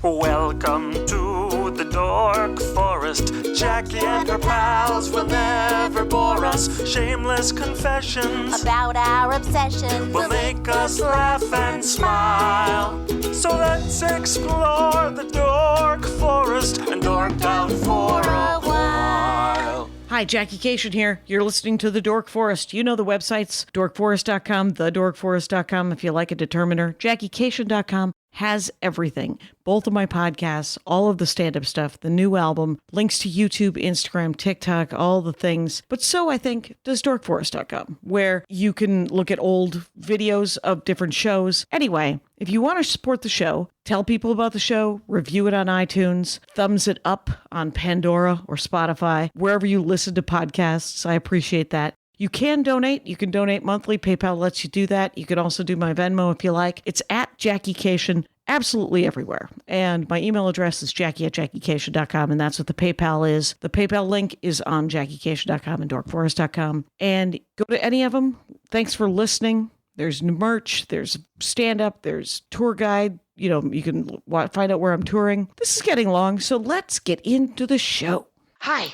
Welcome to the Dork Forest. Jackie and her pals will never bore us. Shameless confessions about our obsession will make us laugh and smile. So let's explore the Dork Forest and dork out for a while. Hi, Jackie Kashian here. You're listening to The Dork Forest. You know the websites, dorkforest.com, thedorkforest.com if you like a determiner. JackieKashian.com has everything. Both of my podcasts, all of the stand-up stuff, the new album, links to YouTube, Instagram, TikTok, all the things. But so, I think, does dorkforest.com, where you can look at old videos of different shows. Anyway, if you want to support the show, tell people about the show, review it on iTunes, thumbs it up on Pandora or Spotify, wherever you listen to podcasts. I appreciate that. You can donate. You can donate monthly. PayPal lets you do that. You can also do my Venmo if you like. It's at Jackie Kashian, absolutely everywhere. And my email address is jackie@jackiekashian.com, and that's what the PayPal is. The PayPal link is on jackiekashian.com and dorkforest.com. And go to any of them. Thanks for listening. There's merch, there's stand-up, there's tour guide. You know, you can find out where I'm touring. This is getting long, so let's get into the show. Hi.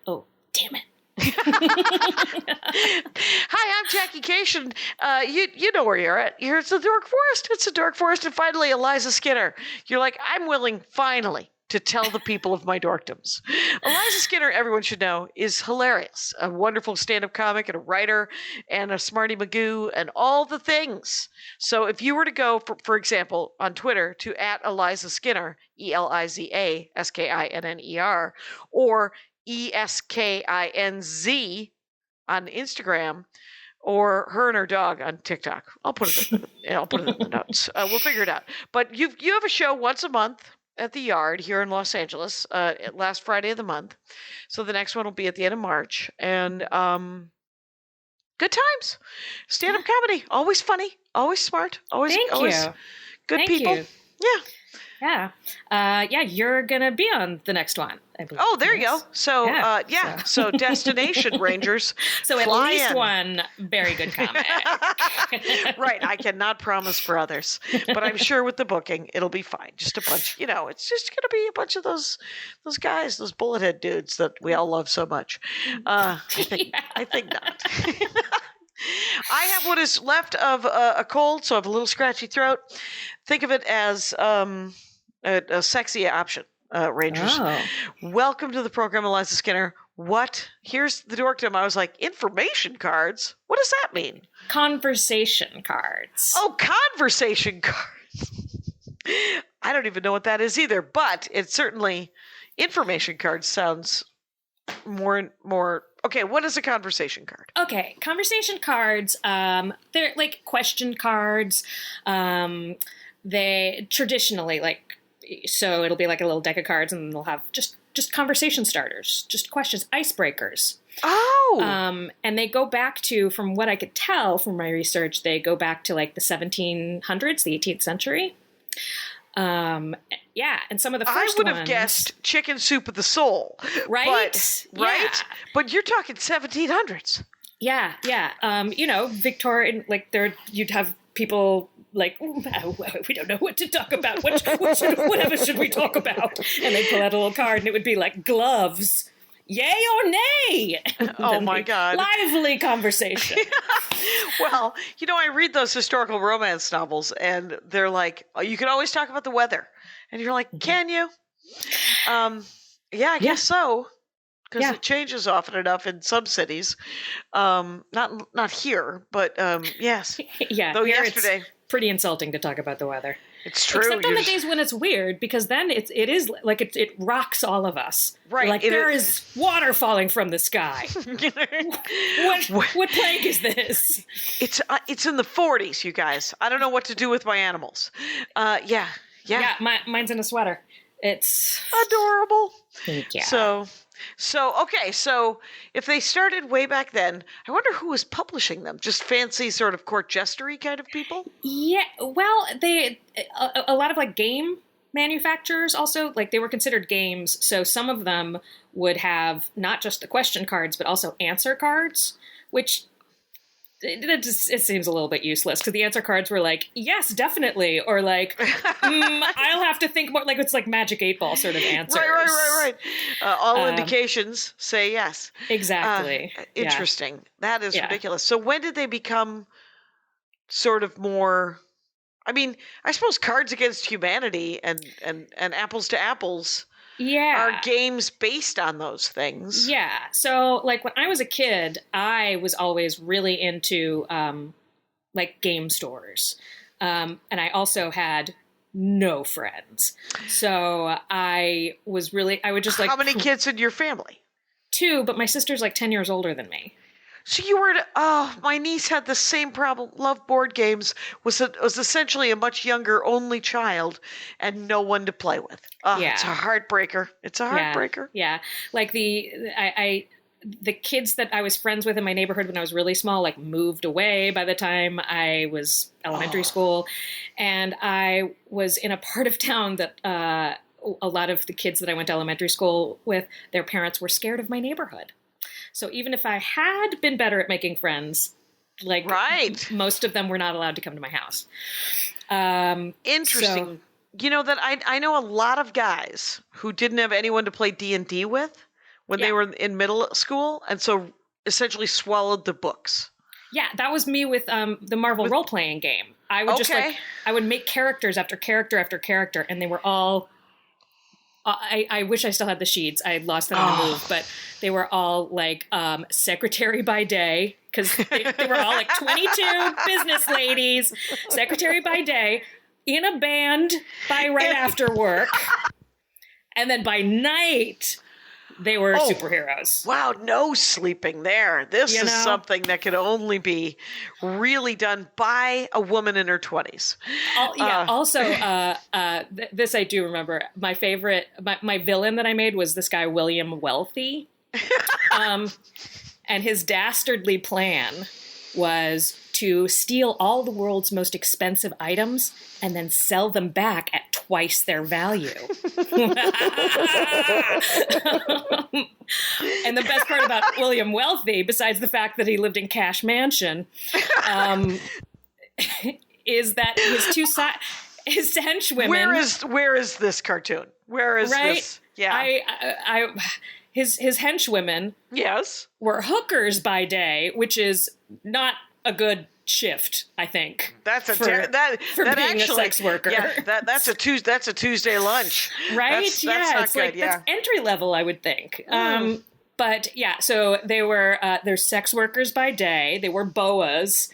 Oh, damn it. Hi, I'm Jackie Kashian. You know where you're at. You're at the Dork Forest. It's the Dork Forest. And finally, Eliza Skinner. You're like, I'm willing, finally, to tell the people of my dorkdoms. Eliza Skinner, everyone should know, is hilarious. A wonderful stand-up comic and a writer and a smarty magoo and all the things. So if you were to go, for example, on Twitter to @Eliza Skinner, ELIZA SKINNER, or ESKINZ on Instagram, or her and her dog on TikTok. I'll put it in the notes. We'll figure it out. But you have a show once a month at the Yard here in Los Angeles, last Friday of the month. So the next one will be at the end of March. And good times. Stand-up comedy. Always funny. Always smart. Always good Thank people. You. Yeah. Yeah, you're going to be on the next one, I believe. Oh, there you go. So, so Destination Rangers. So at least one very good comic. Right. I cannot promise for others, but I'm sure with the booking, it'll be fine. Just a bunch, it's just going to be a bunch of those guys, those bullet head dudes that we all love so much. I think not. I have what is left of a cold, so I have a little scratchy throat. Think of it as a sexy option, Rangers. Oh. Welcome to the program, Eliza Skinner. What? Here's the dorkdom. I was like, information cards? What does that mean? Conversation cards. Oh, conversation cards. I don't even know what that is either, but it's certainly, information cards sounds more. Okay, what is a conversation card? Okay, conversation cards, they're like question cards. They traditionally, so it'll be like a little deck of cards and they'll have just conversation starters, just questions, icebreakers. Oh! And they go back to, from what I could tell from my research, they go back to like the 1700s, the 18th century. Yeah, and some of the first ones... I would have guessed Chicken Soup of the Soul. Right? Right? Yeah. But you're talking 1700s. Yeah. Victorian, you'd have people like, we don't know what to talk about. Whatever should we talk about? And they'd pull out a little card and it would be like gloves. Yay or nay? Oh my God. Lively conversation. Well, I read those historical romance novels and they're like, you can always talk about the weather. And you're like, can you? I guess so. Because it changes often enough in some cities. Not here, but yes. Yeah. Though yesterday... It's pretty insulting to talk about the weather. It's true. Except on the days when it's weird, because then it is like it rocks all of us. Right. Like there is water falling from the sky. What plague is this? It's in the 40s, you guys. I don't know what to do with my animals. Yeah. Yeah, mine's in a sweater. It's adorable. Thank you. So if they started way back then, I wonder who was publishing them. Just fancy sort of court jestery kind of people? Yeah, well, a lot of like game manufacturers also, like they were considered games. So some of them would have not just the question cards, but also answer cards, which it seems a little bit useless because the answer cards were like, yes, definitely, or like, I'll have to think more. Like it's like Magic 8 Ball sort of answers. Right. All indications say yes. Exactly. Interesting. That is Yeah. ridiculous. So when did they become sort of more? I mean, I suppose Cards Against Humanity and Apples to Apples are games based on those things. Yeah. So like when I was a kid, I was always really into like game stores. And I also had no friends. So I would just like... How many kids in your family? 2, but my sister's like 10 years older than me. So you were, my niece had the same problem. Loved board games, was essentially a much younger only child and no one to play with. It's a heartbreaker. Yeah. Like the kids that I was friends with in my neighborhood when I was really small, like moved away by the time I was elementary school. And I was in a part of town that, a lot of the kids that I went to elementary school with, their parents were scared of my neighborhood. So even if I had been better at making friends, like most of them were not allowed to come to my house. Interesting. So, you know that I know a lot of guys who didn't have anyone to play D&D with when they were in middle school, and so essentially swallowed the books. Yeah, that was me with the Marvel role-playing game. I would just like, I would make characters after character after character, and they were all... I wish I still had the sheets. I lost them on the move, but they were all like secretary by day, because they were all like 22 business ladies, secretary by day, in a band by right after work, and then by night they were superheroes. Wow, no sleeping there. This is something that could only be really done by a woman in her 20s. Also, this I do remember. My favorite, my villain that I made was this guy, William Wealthy. And his dastardly plan was to steal all the world's most expensive items and then sell them back at twice their value. And the best part about William Wealthy, besides the fact that he lived in Cash Mansion, is that his henchwomen... Where is this cartoon? Where is this? Yeah. His henchwomen were hookers by day, which is not a good shift, I think. That's a for being a sex worker. Yeah, that's a Tuesday lunch. Right? That's not good. That's entry level, I would think. But yeah, so they were they're sex workers by day. They were boas.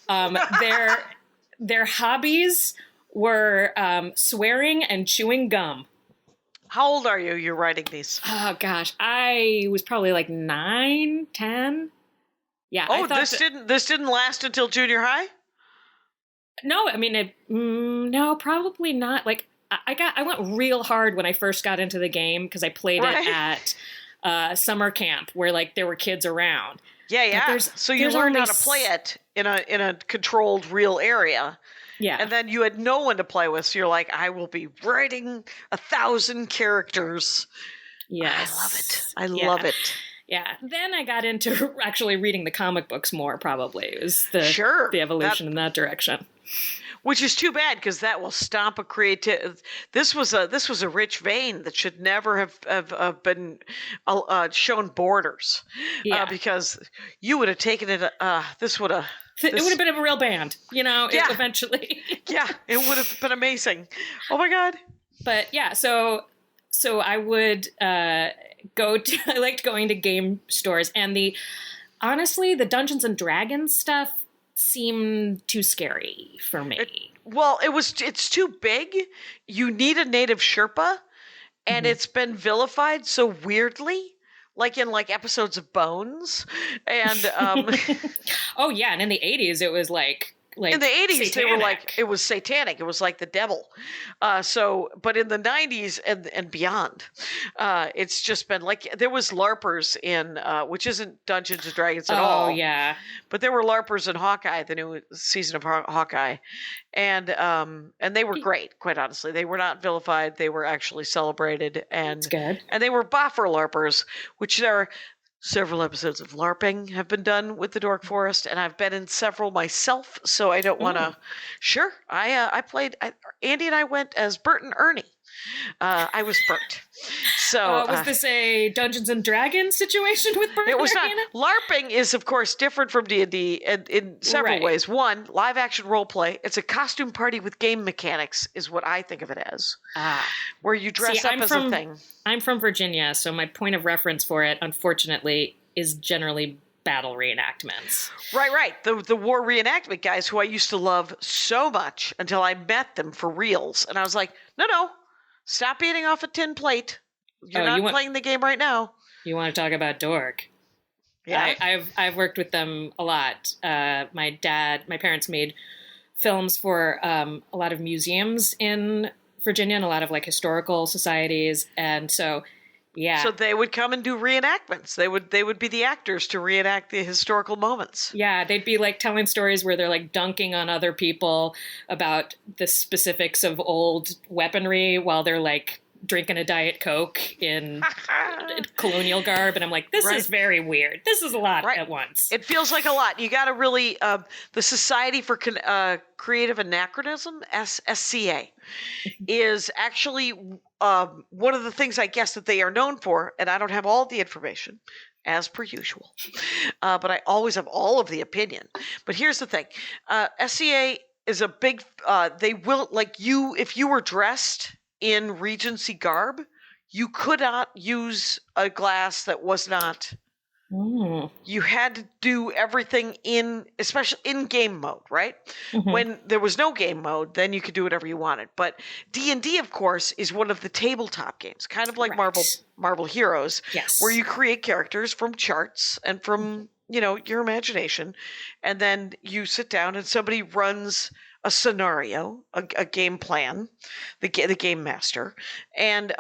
Their hobbies were swearing and chewing gum. How old are you? You're writing these. Oh gosh, I was probably like 9, 10. Yeah. Oh, this didn't last until junior high? No, I mean, no, probably not. Like I went real hard when I first got into the game because I played it at summer camp where like there were kids around. Yeah. So you learned how to play it in a controlled real area. Yeah. And then you had no one to play with, so you're like, I will be writing 1,000 characters. Yes. I love it. Yeah. Then I got into actually reading the comic books more, probably. It was the evolution in that direction. Which is too bad, because that will stomp a creative. This was a rich vein that should never have been shown borders. Yeah. Because you would have taken it. This would have. It would have been a real band, eventually. Yeah, it would have been amazing. Oh my God. But yeah, so I would I liked going to game stores, and honestly, the Dungeons and Dragons stuff seemed too scary for me. It's too big. You need a native Sherpa, and it's been vilified so weirdly. Like in episodes of Bones, and oh yeah, and in the 80s it was like in the 80s satanic. They were like it was satanic. It was like the devil. But in the 90s and beyond, it's just been like there was LARPers in which isn't Dungeons and Dragons at all. Oh yeah, but there were LARPers in Hawkeye, the new season of Hawkeye, and they were great. Quite honestly, they were not vilified. They were actually celebrated, and that's good. And they were boffer LARPers, which are several episodes of LARPing have been done with the Dork Forest, and I've been in several myself, so I don't want to. Sure, I played. Andy and I went as Bert and Ernie. I was Bert. So was this a Dungeons and Dragons situation with Bert? It was not. LARPing is, of course, different from D&D in several ways. One, live action role play. It's a costume party with game mechanics, is what I think of it as. Where you dress up as a thing. I'm from Virginia, so my point of reference for it, unfortunately, is generally battle reenactments. Right. The war reenactment guys who I used to love so much until I met them for reals. And I was like, no. Stop eating off a tin plate. You're not playing the game right now. You want to talk about dork? Yeah. I've worked with them a lot. My parents made films for a lot of museums in Virginia and a lot of like historical societies, and so yeah. So they would come and do reenactments. They would be the actors to reenact the historical moments. Yeah, they'd be like telling stories where they're like dunking on other people about the specifics of old weaponry while they're like drinking a Diet Coke in colonial garb. And I'm like, this is very weird. This is a lot at once. It feels like a lot. You got to really, the Society for Creative Anachronism, SCA, is actually one of the things I guess that they are known for, and I don't have all the information, as per usual, but I always have all of the opinion. But here's the thing. SCA is a big, they will, like you, if you were dressed in Regency garb, you could not use a glass that was not. You had to do everything especially in game mode, right? Mm-hmm. When there was no game mode, then you could do whatever you wanted. But D&D, of course, is one of the tabletop games, kind of like Marvel Heroes, where you create characters from charts and from your imagination, and then you sit down and somebody runs a scenario, a game plan, the game master, and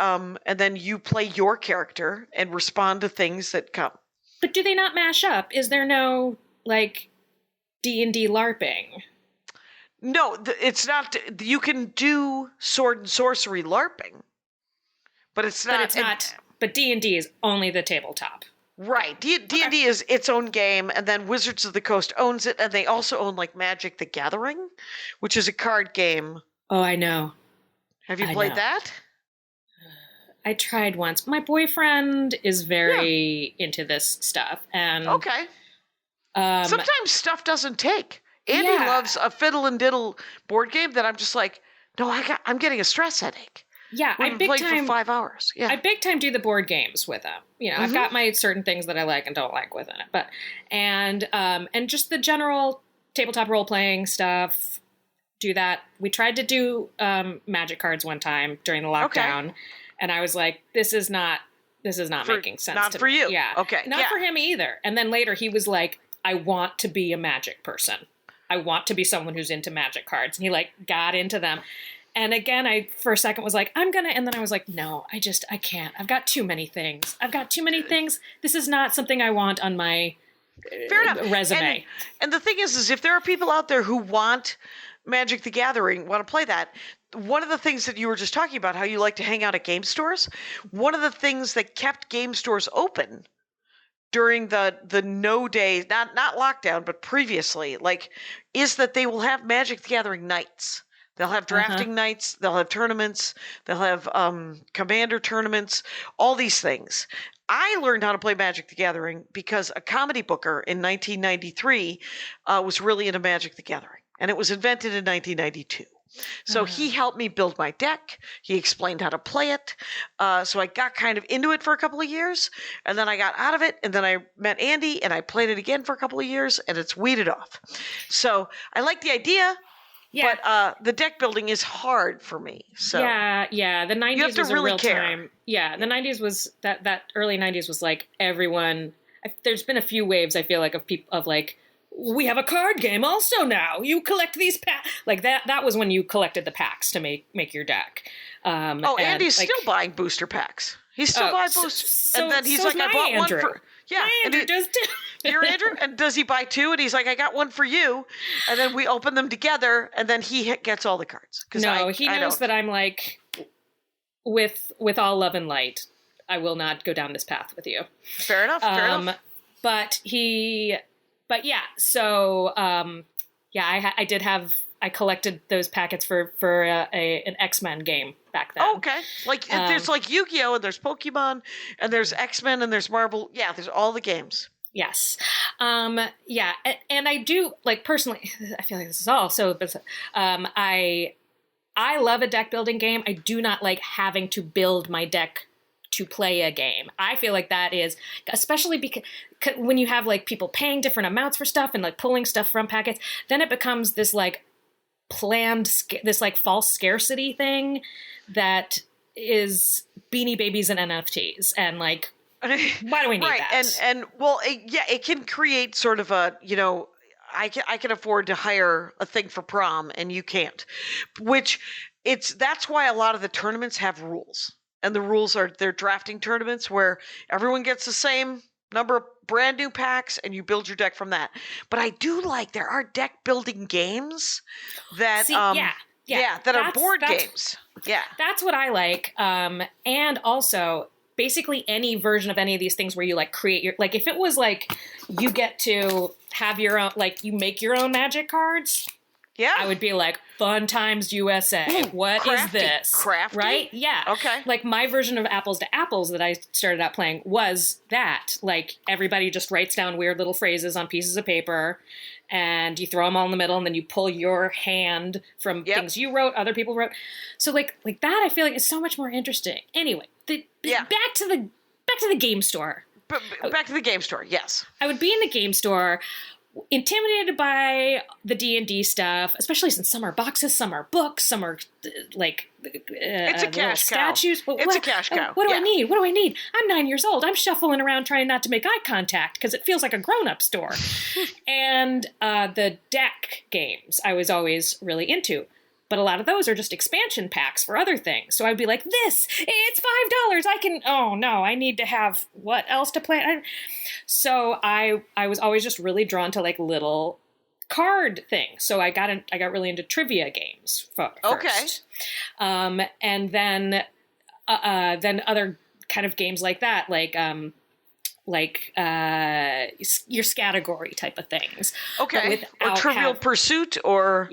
then you play your character and respond to things that come. But do they not mash up? Is there no like D&D LARPing? No, it's not. You can do sword and sorcery LARPing, but it's not. But it's not. But D&D is only the tabletop. Right. D&D is its own game, and then Wizards of the Coast owns it, and they also own like Magic the Gathering, which is a card game. Oh, I know. Have you played that? I tried once. My boyfriend is very into this stuff, and sometimes stuff doesn't take. Andy loves a fiddle and diddle board game that I'm just like, no, I'm getting a stress headache. Yeah, I big played time for 5 hours. Yeah, I big time do the board games with him. I've got my certain things that I like and don't like within it, but and just the general tabletop role playing stuff. Do that. We tried to do magic cards one time during the lockdown, and I was like, this is not making sense. Not to for me. you. Yeah, not for him either. And then later he was like, I want to be a magic person. I want to be someone who's into magic cards, and he like got into them. And again, I, for a second, was like, and then I was like, no, I can't. I've got too many things. This is not something I want on my resume. And the thing is if there are people out there who want Magic the Gathering, want to play that, one of the things that you were just talking about, how you like to hang out at game stores, one of the things that kept game stores open during the no days, not lockdown, but previously, is that they will have Magic the Gathering nights. They'll have drafting nights, they'll have tournaments, they'll have commander tournaments, all these things. I learned how to play Magic the Gathering because a comedy booker in 1993 was really into Magic the Gathering, and it was invented in 1992. So he helped me build my deck. He explained how to play it. So I got kind of into it for a couple of years, and then I got out of it, and then I met Andy, and I played it again for a couple of years, and it's weeded off. So I like the idea. Yeah. But the deck building is hard for me. So yeah. The 90s was a real time. Yeah, the 90s was that early 90s was like everyone. There's been a few waves, I feel like, of people of like, we have a card game also now. You collect these packs. Like that was when you collected the packs to make your deck. Andy's still buying booster packs. He's still buying boosters. And then he's like, I bought Andrew. One for... Yeah, my Andrew does too. You're Andrew? And does he buy two? And he's like, I got one for you. And then we open them together, and then he gets all the cards. No, he knows that I'm like, with all love and light, I will not go down this path with you. Fair enough. Fair enough. But yeah. So I collected those packets for an X-Men game back then. Oh, okay. Like there's like Yu-Gi-Oh! And there's Pokemon and there's X-Men and there's Marvel. Yeah, there's all the games. Yes. Yeah. And I do, like, personally, I feel like this is all so, but I love a deck building game. I do not like having to build my deck to play a game. I feel like that is, especially because when you have like people paying different amounts for stuff and like pulling stuff from packets, then it becomes this like this like false scarcity thing that is Beanie Babies and NFTs. And like, why do we need that? And well, it can create sort of a, you know, I can afford to hire a thing for prom and you can't, that's why a lot of the tournaments have rules, and the rules are they're drafting tournaments where everyone gets the same number of brand new packs and you build your deck from that. But I do like there are deck building games that that are board games. Yeah, that's what I like. And also, basically any version of any of these things where you like create your, like if it was like you get to have your own, like you make your own magic cards. Yeah. I would be like, Fun Times USA. Ooh, what is this? Crafty? Right? Yeah. Okay. Like my version of Apples to Apples that I started out playing was that. Like everybody just writes down weird little phrases on pieces of paper and you throw them all in the middle and then you pull your hand from things you wrote, other people wrote. So like that I feel like is so much more interesting. Anyway, back to the game store. Back to the game store, yes. I would be in the game store, intimidated by the D&D stuff, especially since some are boxes, some are books, some are like it's a cash statues. Cow. It's a cash cow. What do I need? What do I need? I'm 9 years old. I'm shuffling around trying not to make eye contact because it feels like a grown-up store. And the deck games I was always really into. But a lot of those are just expansion packs for other things. So I'd be like, it's $5. I need to have what else to play? So I was always just really drawn to like little card things. So I got really into trivia games first. Okay. And then other kind of games like that, like your category type of things. Okay. Or Trivial Pursuit or...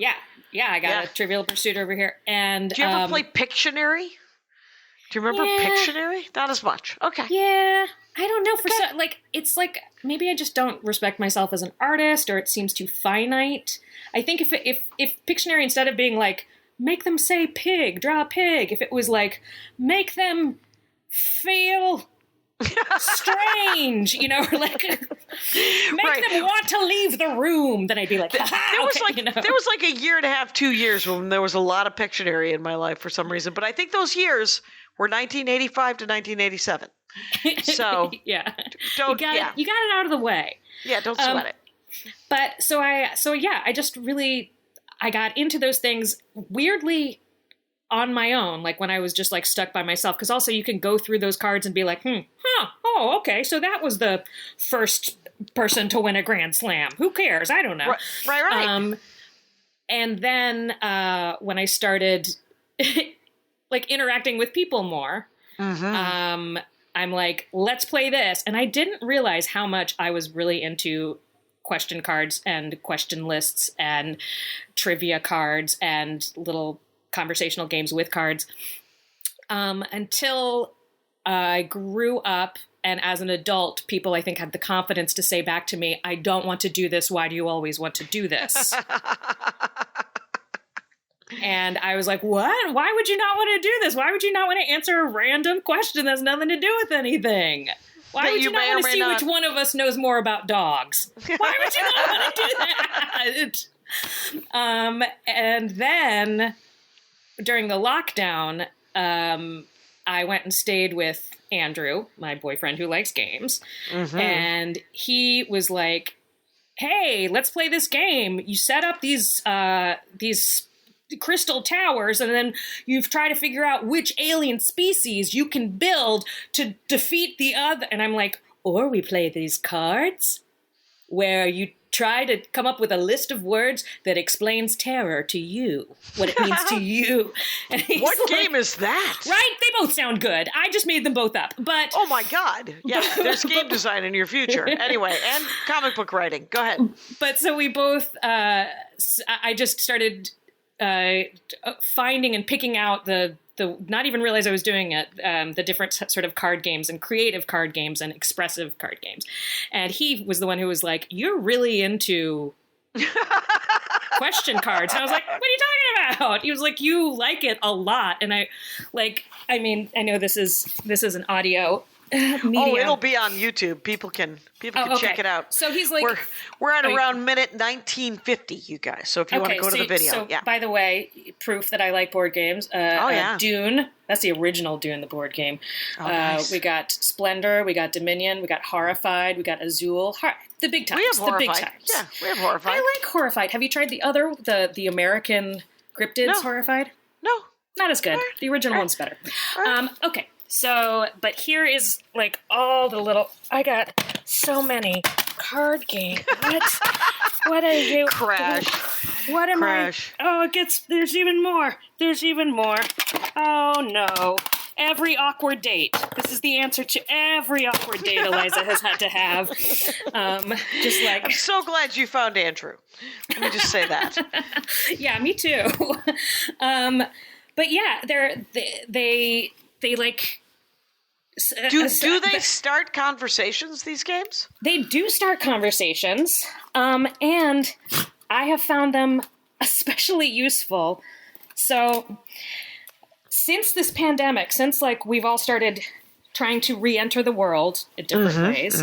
Yeah, I got a Trivial Pursuit over here. And do you ever play Pictionary? Do you remember Pictionary? Not as much. Okay. Yeah, I don't know. It's like maybe I just don't respect myself as an artist, or it seems too finite. I think if Pictionary, instead of being like make them say pig, draw a pig, if it was like make them feel strange, you know, or like make them want to leave the room, then I'd be like, there was like a year and a half, 2 years when there was a lot of Pictionary in my life for some reason, but I think those years were 1985 to 1987. So you got it out of the way. Yeah, don't sweat it. But I just really got into those things weirdly on my own, like when I was just like stuck by myself, because also you can go through those cards and be like, okay, so that was the first person to win a Grand Slam. Who cares? I don't know. Right. And then when I started like interacting with people more, I'm like, let's play this. And I didn't realize how much I was really into question cards and question lists and trivia cards and little conversational games with cards, until I grew up, and as an adult, people I think had the confidence to say back to me, I don't want to do this. Why do you always want to do this? And I was like, what? Why would you not want to do this? Why would you not want to answer a random question that's nothing to do with anything? Why would you not want to see which one of us knows more about dogs? Why would you not want to do that? And then during the lockdown, I went and stayed with Andrew, my boyfriend who likes games. And he was like, hey, let's play this game. You set up these crystal towers, and then you try to figure out which alien species you can build to defeat the other. And I'm like, or we play these cards? where you try to come up with a list of words that explains terror to you, what it means to you. And what game is that? Right? They both sound good. I just made them both up. But oh my God. Yeah, there's game design in your future. Anyway, and comic book writing. Go ahead. But so we both, I just started finding and picking out the not even realize I was doing it, the different sort of card games and creative card games and expressive card games. And he was the one who was like, you're really into question cards. And I was like, what are you talking about? He was like, you like it a lot. And I know this is an audio medium. Oh, it'll be on YouTube. People can check it out. So he's like, we're at around minute 1950, you guys. So if you want to go to the video, so by the way, proof that I like board games. Dune. That's the original Dune, the board game. Nice. We got Splendor. We got Dominion. We got Horrified. We got Azul. The big times. We have Horrified. The big times. Yeah, we have Horrified. I like Horrified. Have you tried the other, the American cryptids Horrified? No. Not as good. Right. The original one's better. Right. Okay. So, but here is like all the little, I got so many card games. What are you? Crash. What am Crash. I? Oh, there's even more. There's even more. Oh no. Every awkward date. This is the answer to every awkward date Eliza has had to have. Just like. I'm so glad you found Andrew. Let me just say that. Yeah, me too. But yeah, they like. Do they start conversations, these games? They do start conversations, and I have found them especially useful. So, since this pandemic, since like we've all started trying to re-enter the world in different ways,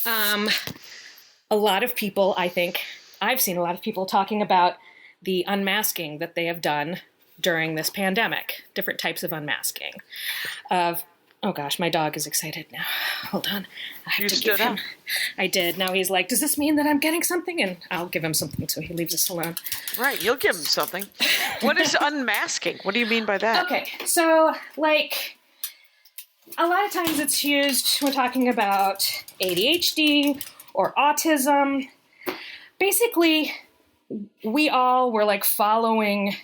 a lot of people, I think, I've seen a lot of people talking about the unmasking that they have done during this pandemic, different types of unmasking. Oh gosh, my dog is excited now. Hold on. I have to give him. I did. Now he's like, does this mean that I'm getting something? And I'll give him something so he leaves us alone. Right, you'll give him something. What is unmasking? What do you mean by that? Okay, so like a lot of times it's used when talking about ADHD or autism. Basically, we all were like following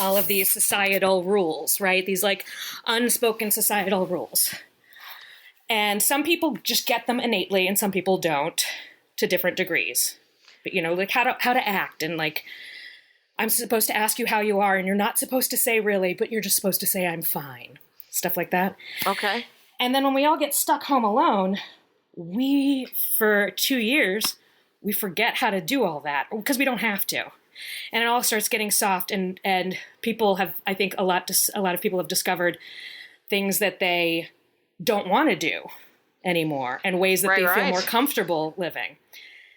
all of these societal rules, right? These like unspoken societal rules. And some people just get them innately and some people don't to different degrees. But you know, like how to act and like, I'm supposed to ask you how you are and you're not supposed to say really, but you're just supposed to say I'm fine. Stuff like that. Okay. And then when we all get stuck home alone, for 2 years, we forget how to do all that because we don't have to. And it all starts getting soft, and people have, I think, a lot of people have discovered things that they don't want to do anymore, and ways that they feel more comfortable living.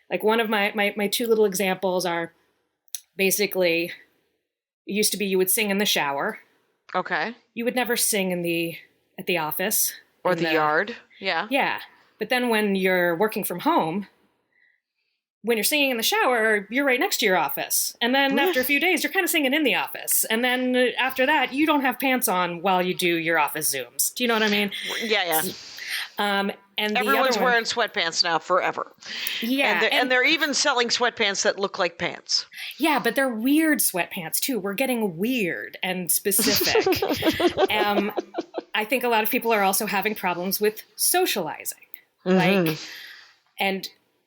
Like one of my two little examples are basically, it used to be you would sing in the shower. Okay. You would never sing at the office or the yard. Yeah. Yeah, but then when you're working from home, when you're singing in the shower, you're right next to your office. And then after a few days, you're kind of singing in the office. And then after that, you don't have pants on while you do your office Zooms. Do you know what I mean? Yeah. And everyone's wearing sweatpants now forever. Yeah. And they're even selling sweatpants that look like pants. Yeah, but they're weird sweatpants, too. We're getting weird and specific. I think a lot of people are also having problems with socializing.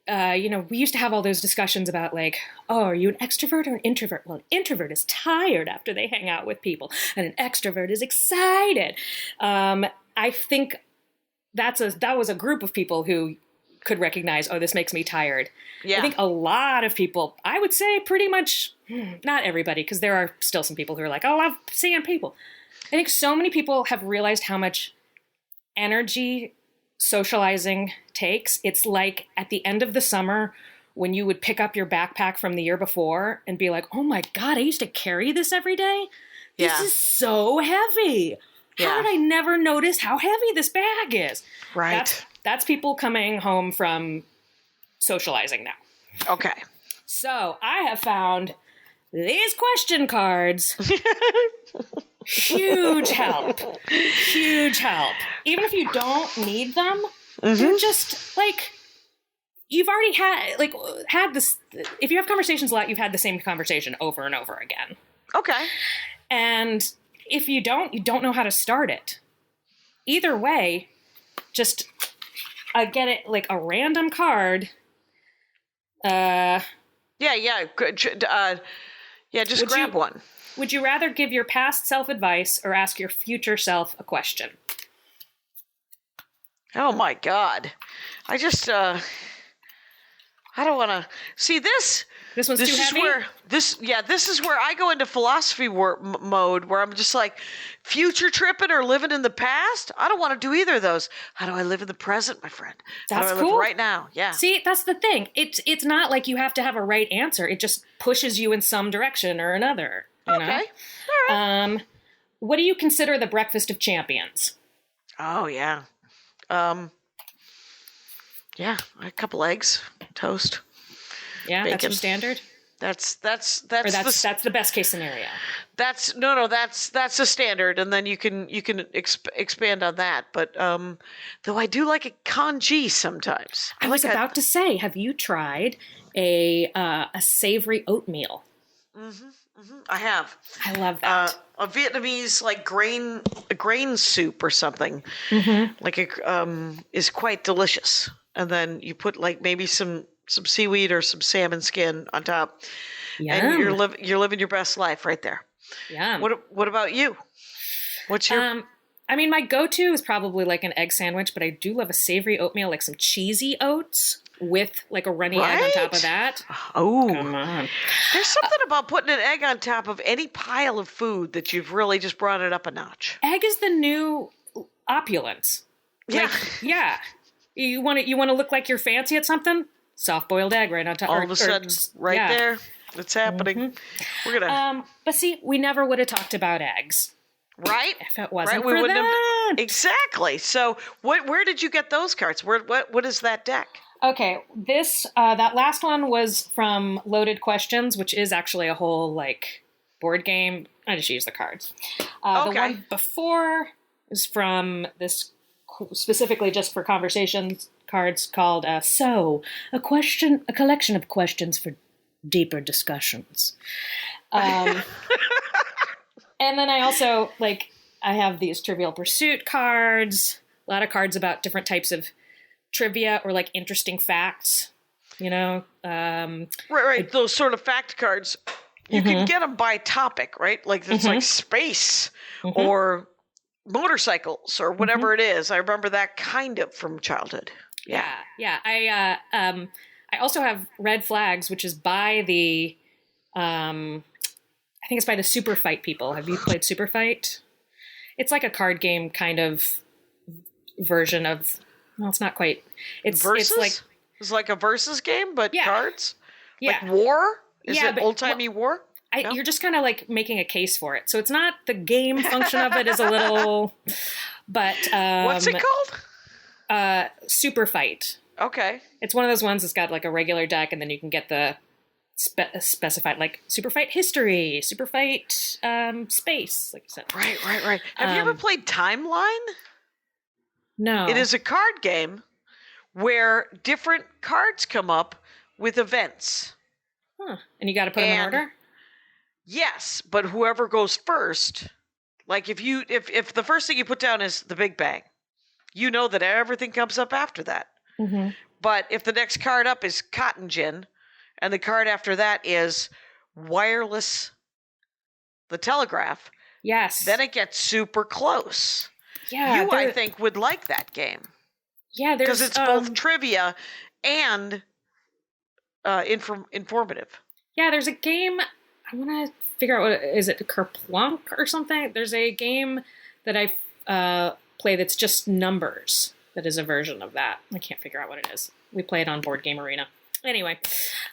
We used to have all those discussions about like, oh, are you an extrovert or an introvert? Well, an introvert is tired after they hang out with people, and an extrovert is excited. I think that was a group of people who could recognize, oh, this makes me tired. Yeah. I think a lot of people, I would say pretty much, not everybody, because there are still some people who are like, oh, I love seeing people. I think so many people have realized how much energy socializing takes. It's like at the end of the summer when you would pick up your backpack from the year before and be like, oh my God, I used to carry this every day. This is so heavy. How did I never notice how heavy this bag is? Right. That's people coming home from socializing now. Okay. So I have found these question cards. Huge help. Huge help. Even if you don't need them, they're just like, you've already had this. If you have conversations a lot, you've had the same conversation over and over again. Okay. And if you don't know how to start it. Either way, just get it like a random card. Just grab one. Would you rather give your past self advice or ask your future self a question? Oh my God. I just, I don't want to see this. This one's too heavy? This is where I go into philosophy mode where I'm just like future tripping or living in the past. I don't want to do either of those. How do I live in the present, my friend? That's How do I cool. live right now? Yeah. See, that's the thing. It's not like you have to have a right answer. It just pushes you in some direction or another. You know? All right. What do you consider the breakfast of champions? Oh, yeah. A couple eggs, toast. Yeah, bacon. That's your standard? That's the best case scenario. That's a standard, and then you can expand on that. But though I do like a congee sometimes. I was about to say, have you tried a savory oatmeal? Mm-hmm. I have. I love that. A Vietnamese grain soup or something, is quite delicious. And then you put like maybe some seaweed or some salmon skin on top, and you're living your best life right there. Yeah. What about you? What's your? I mean, my go-to is probably like an egg sandwich, but I do love a savory oatmeal, like some cheesy oats with like a runny egg on top of that. Oh, come on! There's something about putting an egg on top of any pile of food that you've really just brought it up a notch. Egg is the new opulence. Yeah, yeah. You want to look like you're fancy at something? Soft-boiled egg right on top. All of a sudden, there, it's happening. Mm-hmm. We're gonna. But see, we never would have talked about eggs, right? If it wasn't we for wouldn't that. have. Exactly. So, where did you get those cards? What is that deck? Okay, this that last one was from Loaded Questions, which is actually a whole like board game. I just use the cards. The one before is from this specifically just for conversations cards called a collection of questions for deeper discussions. And then I also I have these Trivial Pursuit cards, a lot of cards about different types of trivia or like interesting facts, Right. Those sort of fact cards, you can get them by topic, right? Like it's like space or motorcycles or whatever it is. I remember that kind of from childhood. Yeah. I also have Red Flags, which is by the I think it's by the Super Fight people. Have you played Super Fight? It's like a card game kind of version of. Well, it's not quite. It's like a versus game, but cards. Yeah. Like war. Is it old timey war? No? You're just kind of like making a case for it. So it's not the game function of it is a little, but what's it called? Super Fight. Okay. It's one of those ones that's got like a regular deck, and then you can get the specified like Super Fight History, Super Fight Space, like you said. Right. Have you ever played Timeline? No. It is a card game where different cards come up with events. Huh. And you got to put them in order? Yes, but whoever goes first, like if the first thing you put down is the Big Bang, you know that everything comes up after that. Mm-hmm. But if the next card up is Cotton Gin, and the card after that is Wireless, the Telegraph, yes, then it gets super close. Yeah, I think would like that game. Yeah, because it's both trivia and informative. Yeah, there's a game. I want to figure out is it Kerplunk or something? There's a game that I play that's just numbers. That is a version of that. I can't figure out what it is. We play it on Board Game Arena. Anyway,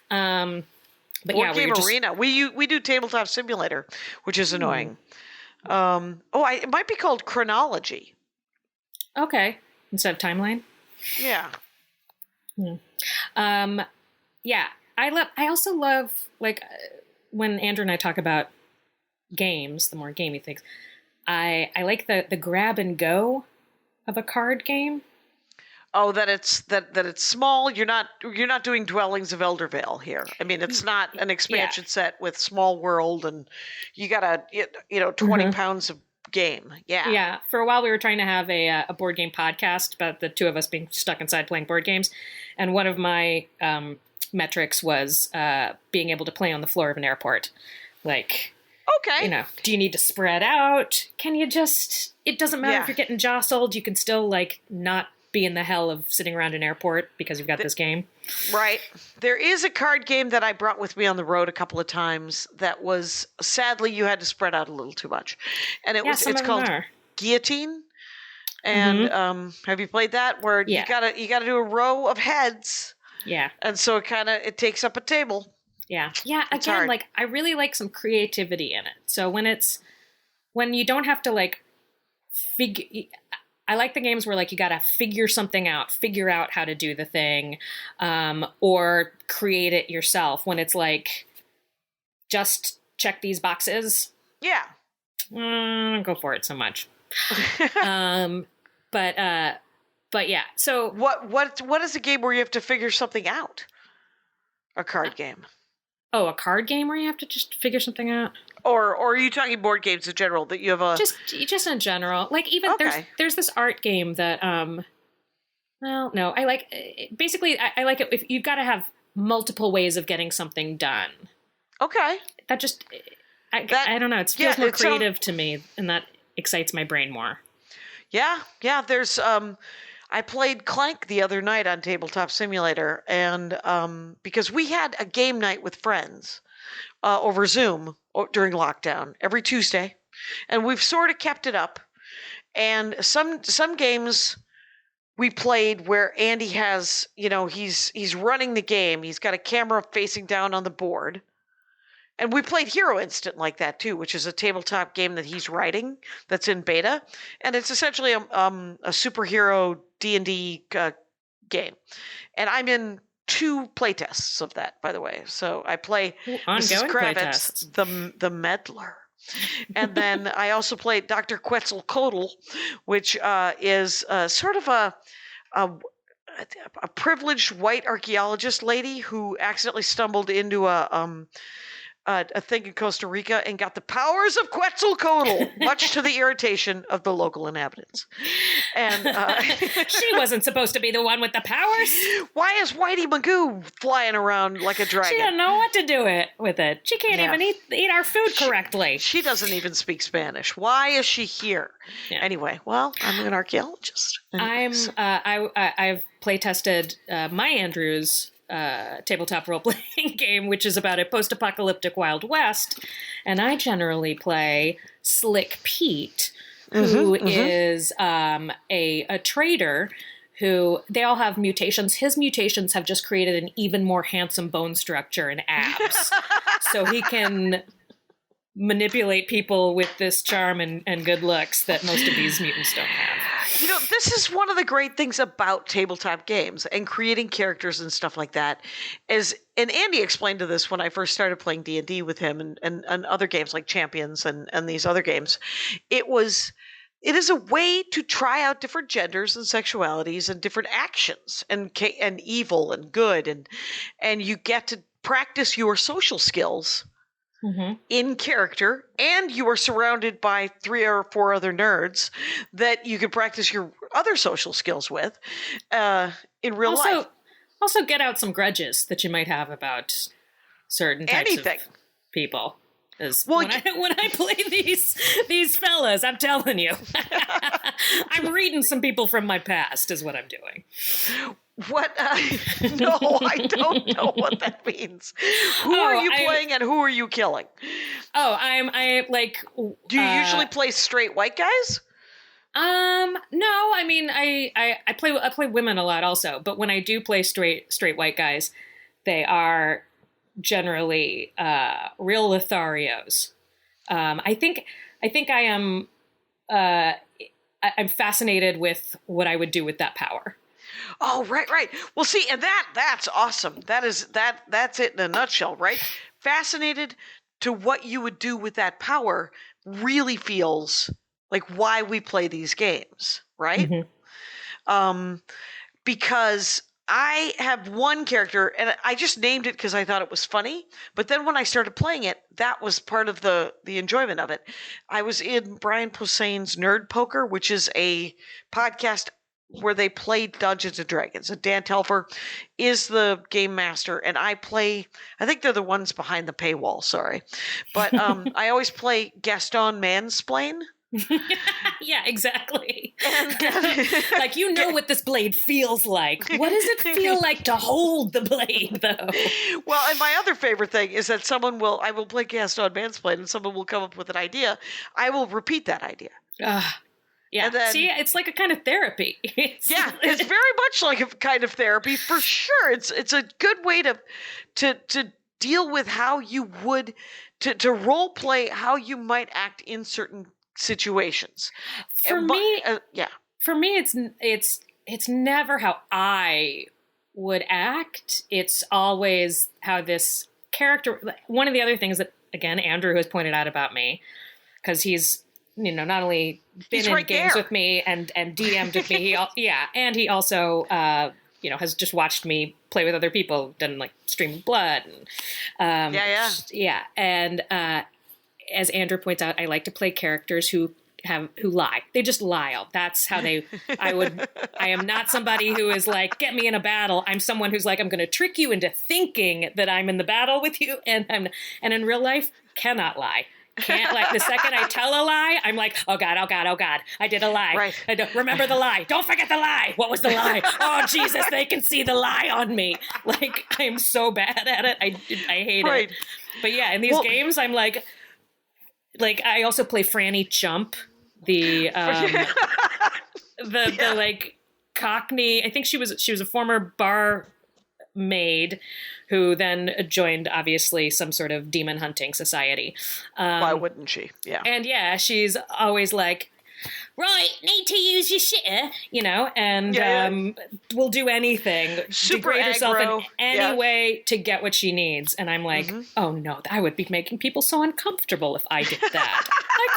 but Board Game Arena. We do Tabletop Simulator, which is annoying. It might be called Chronology. Okay, instead of Timeline. Yeah. Yeah. I also love when Andrew and I talk about games, the more gamey things. I like the grab and go of a card game. Oh, that it's small. You're not doing Dwellings of Eldervale here. I mean, it's not an expansion set with Small World, and you got 20 pounds of game. Yeah. Yeah. For a while, we were trying to have a board game podcast about the two of us being stuck inside playing board games, and one of my metrics was being able to play on the floor of an airport. Like, okay, do you need to spread out? Can you just? It doesn't matter if you're getting jostled. You can still like not be in the hell of sitting around an airport because you've got this game. Right. There is a card game that I brought with me on the road a couple of times that was, sadly, you had to spread out a little too much. And it's called Guillotine. And have you played that? Where you gotta do a row of heads. Yeah. And so it takes up a table. Yeah. Yeah. It's again, hard. Like I really like some creativity in it. So when you don't have to like I like the games where like you got to figure something out, figure out how to do the thing, or create it yourself. When it's like, just check these boxes. Yeah. Go for it so much. But yeah. So what is a game where you have to figure something out? A card game. Oh, a card game where you have to just figure something out? Or are you talking board games in general that you have a... Just in general. Like even there's this art game that, well, no, I like, basically I like it if you've got to have multiple ways of getting something done. Okay. That just, I don't know, it feels more creative to me, and that excites my brain more. Yeah, there's, I played Clank the other night on Tabletop Simulator, and because we had a game night with friends over Zoom during lockdown every Tuesday, and we've sort of kept it up. And some games we played where Andy has, he's running the game. He's got a camera facing down on the board. And we played Hero Instant like that too, which is a tabletop game that he's writing that's in beta, and it's essentially a superhero D&D game. And I'm in 2 playtests of that, by the way. So I play Mrs. Kravitz, the meddler. And then I also played Dr. Quetzalcoatl, which is sort of a privileged white archaeologist lady who accidentally stumbled into a thing in Costa Rica and got the powers of Quetzalcoatl, much to the irritation of the local inhabitants. And she wasn't supposed to be the one with the powers. Why is Whitey Magoo flying around like a dragon? She doesn't know what to do with it. She can't even eat our food correctly. She doesn't even speak Spanish. Why is she here? Yeah. Anyway, well, I'm an archaeologist. I've play tested my Andrews tabletop role-playing game, which is about a post-apocalyptic Wild West, and I generally play Slick Pete, who is a trader who, they all have mutations. His mutations have just created an even more handsome bone structure and abs, so he can manipulate people with this charm and good looks that most of these mutants don't have. This is one of the great things about tabletop games and creating characters and stuff like that is, and Andy explained to this when I first started playing D&D with him and other games like Champions and these other games. It is a way to try out different genders and sexualities and different actions and evil and good, and you get to practice your social skills in character, and you are surrounded by 3 or 4 other nerds that you can practice your other social skills with in real life. Also get out some grudges that you might have about certain types of people. When I play these fellas, I'm telling you, I'm reading some people from my past is what I'm doing. What? No, I don't know what that means. Who are you playing and who are you killing? Oh, I like. Do you usually play straight white guys? No, I mean, I play women a lot also, but when I do play straight white guys, they are generally real Lotharios. I think I am. I'm fascinated with what I would do with that power. Oh, right. Well, see, and that's awesome. That's it in a nutshell, right? Fascinated to what you would do with that power really feels like why we play these games, right? because I have one character, and I just named it because I thought it was funny. But then when I started playing it, that was part of the enjoyment of it. I was in Brian Posehn's Nerd Poker, which is a podcast where they play Dungeons and Dragons. And Dan Telfer is the game master, and I think they're the ones behind the paywall, sorry. But I always play Gaston Mansplain. Yeah, exactly. Like, what this blade feels like. What does it feel like to hold the blade, though? Well, and my other favorite thing is that I will play Gaston Mansplain, and someone will come up with an idea. I will repeat that idea. Yeah. Then, see, it's like a kind of therapy. It's very much like a kind of therapy for sure. It's a good way to deal with how you would to role play how you might act in certain situations. For me, it's never how I would act. It's always how this character. One of the other things that, again, Andrew has pointed out about me, because he's not only been in games with me and DM'd with me, and he also has just watched me play with other people, done like Stream of Blood, and and as Andrew points out, I like to play characters who lie. They just lie. That's how I am not somebody who is like, get me in a battle. I'm someone who's like, I'm going to trick you into thinking that I'm in the battle with you, and in real life cannot lie. Can't, like, the second I tell a lie, I'm like, oh God, I did a lie. Right. I don't remember the lie. Don't forget the lie. What was the lie? Oh Jesus, they can see the lie on me. Like, I am so bad at it. I hate it. But yeah, in these games, I'm like I also play Franny Chump, the like Cockney. I think she was a former barmaid who then joined, obviously, some sort of demon hunting society. Why wouldn't she? Yeah. And yeah, she's always like, right, need to use your shitter, and will do anything, degrade herself in any way to get what she needs. And I'm like, oh no, I would be making people so uncomfortable if I did that. I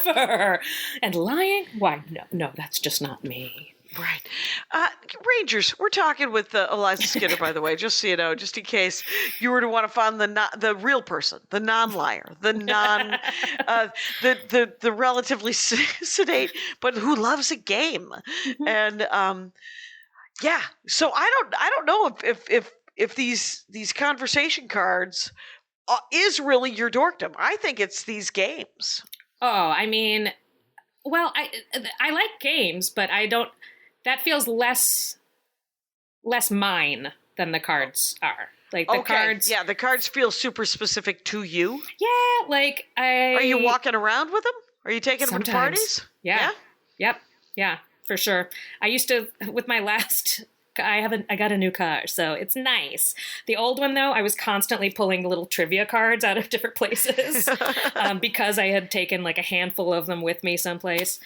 could never. And lying? Why, no, that's just not me. Right. Rangers, we're talking with Eliza Skinner, by the way, just so you know, just in case you were to want to find the real person, the non-liar, the the relatively sedate, but who loves a game. And so I don't know if these conversation cards is really your dorkdom. I think it's these games. Oh, I mean, well, I like games, but I don't. That feels less mine than the cards are. Like the cards. Yeah, the cards feel super specific to you. Yeah, like Are you walking around with them? Are you taking them to parties? Yeah. Yep. Yeah, for sure. I used to, with my last, I got a new car, so it's nice. The old one, though, I was constantly pulling little trivia cards out of different places because I had taken like a handful of them with me someplace.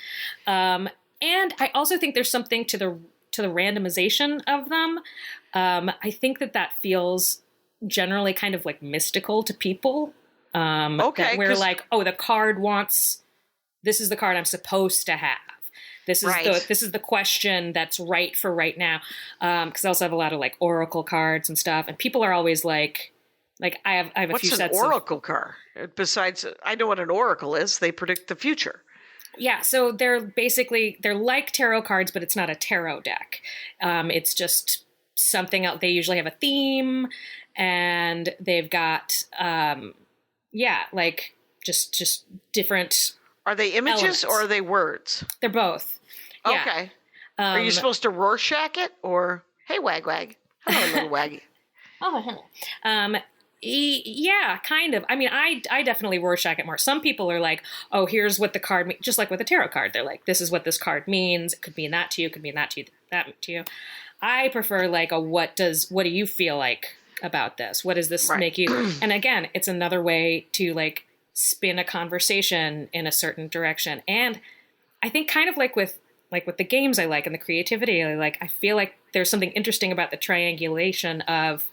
And I also think there's something to the randomization of them. I think that feels generally kind of like mystical to people. That we're like, oh, the card wants, this is the card I'm supposed to have. This is the question that's right for right now. Because I also have a lot of like oracle cards and stuff, and people are always like I have a few sets. What's an oracle card? Besides, I know what an oracle is. They predict the future. Yeah, so they're like tarot cards, but it's not a tarot deck. It's just something else. They usually have a theme, and they've got like just different. Are they images elements. Or are they words? They're both. Yeah. Okay. Are you supposed to Rorschach it, or hey wag wag, hello little waggy? Oh hello. Yeah, kind of. I mean, I definitely Rorschach it more. Some people are like, oh, here's what the card means. Just like with a tarot card, they're like, this is what this card means. It could mean that to you. It could mean that to you. That to you. I prefer like a what do you feel like about this? What does this make you? And again, it's another way to like spin a conversation in a certain direction. And I think kind of like with the games I like and the creativity I like, I feel like there's something interesting about the triangulation of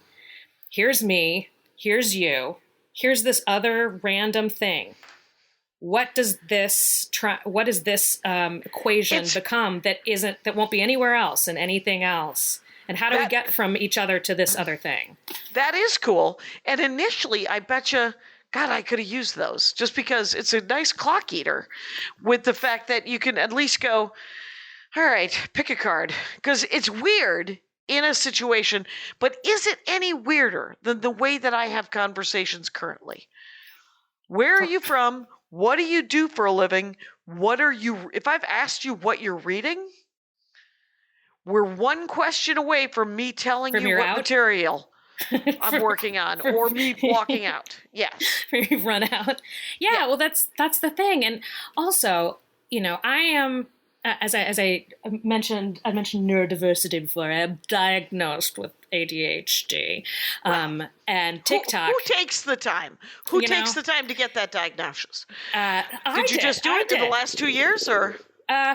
here's me. Here's you. Here's this other random thing. what does this equation become that won't be anywhere else and anything else? And how do we get from each other to this other thing? That is cool. And initially, I bet you, God, I could have used those just because it's a nice clock eater with the fact that you can at least go, all right, pick a card. Because it's weird in a situation, but is it any weirder than the way that I have conversations currently? Where are you from? What do you do for a living? If I've asked you what you're reading, we're one question away from me telling you what material I'm working on, or me walking out. Yes. You've run out. Yeah, well, that's the thing. And also, I am, as I mentioned neurodiversity before. I am diagnosed with ADHD. And TikTok. Who takes the time? Who takes the time to get that diagnosis? Did you just do it in the last 2 years, or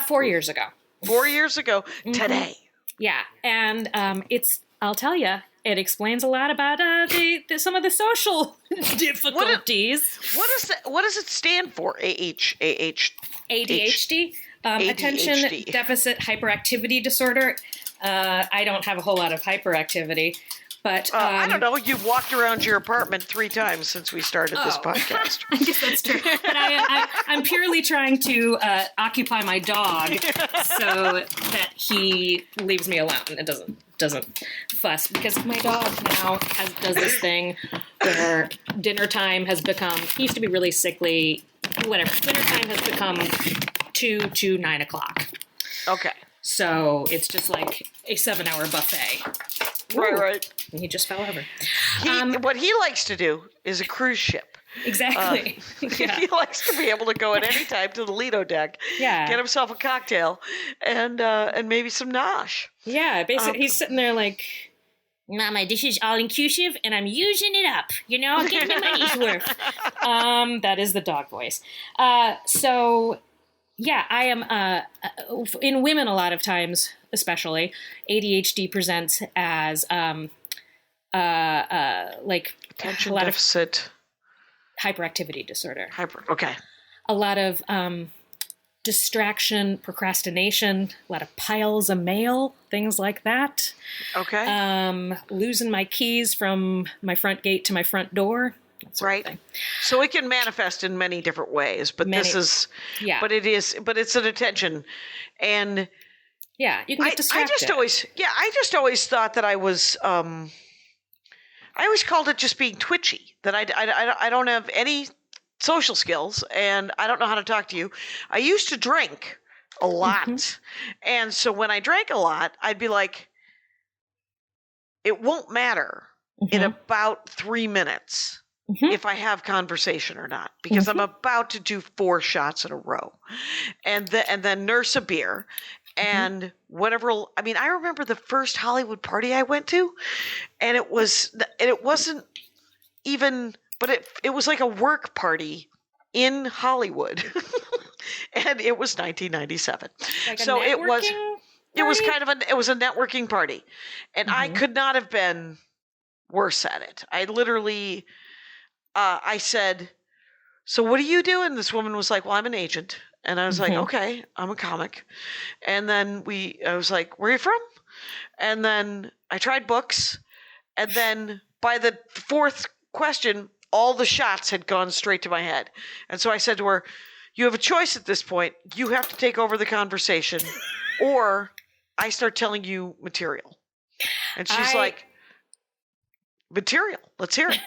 4 years ago? 4 years ago today. Yeah, and I'll tell you, it explains a lot about some of the social difficulties. What does it stand for? ADHD? Attention Deficit Hyperactivity Disorder. I don't have a whole lot of hyperactivity, but I don't know. You've walked around your apartment 3 times since we started this podcast. I guess that's true. But I'm purely trying to occupy my dog so that he leaves me alone and doesn't fuss, because my dog now does this thing where dinner time has become. He used to be really sickly. Whatever. Dinner time has become 2 to 9 o'clock. Okay. So it's just like a 7-hour buffet. Right. And he just fell over. What he likes to do is a cruise ship. Exactly. He likes to be able to go at any time to the Lido deck, get himself a cocktail, and maybe some nosh. Yeah, basically he's sitting there like, Mama, this is all inclusive, and I'm using it up. Get my money's worth. That is the dog voice. So, yeah, I am in women a lot of times, especially ADHD presents as like attention deficit hyperactivity disorder. Okay. A lot of distraction, procrastination, a lot of piles of mail, things like that. Okay. Losing my keys from my front gate to my front door. Right. So it can manifest in many different ways, but but it's an attention. And yeah, you can get distracted. I just always thought that I was, I always called it just being twitchy, that I don't have any social skills and I don't know how to talk to you. I used to drink a lot. Mm-hmm. And so when I drank a lot, I'd be like, it won't matter in about 3 minutes. If I have conversation or not, because I'm about to do 4 shots in a row, and then nurse a beer, and whatever. I mean, I remember the first Hollywood party I went to, and it wasn't even, but it was like a work party in Hollywood, and it was 1997. Like so it was a networking party, and I could not have been worse at it. I literally. I said, so what do you do? And this woman was like, well, I'm an agent. And I was like, okay, I'm a comic. And then I was like, where are you from? And then I tried books. And then by the 4th question, all the shots had gone straight to my head. And so I said to her, you have a choice at this point. You have to take over the conversation or I start telling you material. And she's like, material, let's hear it.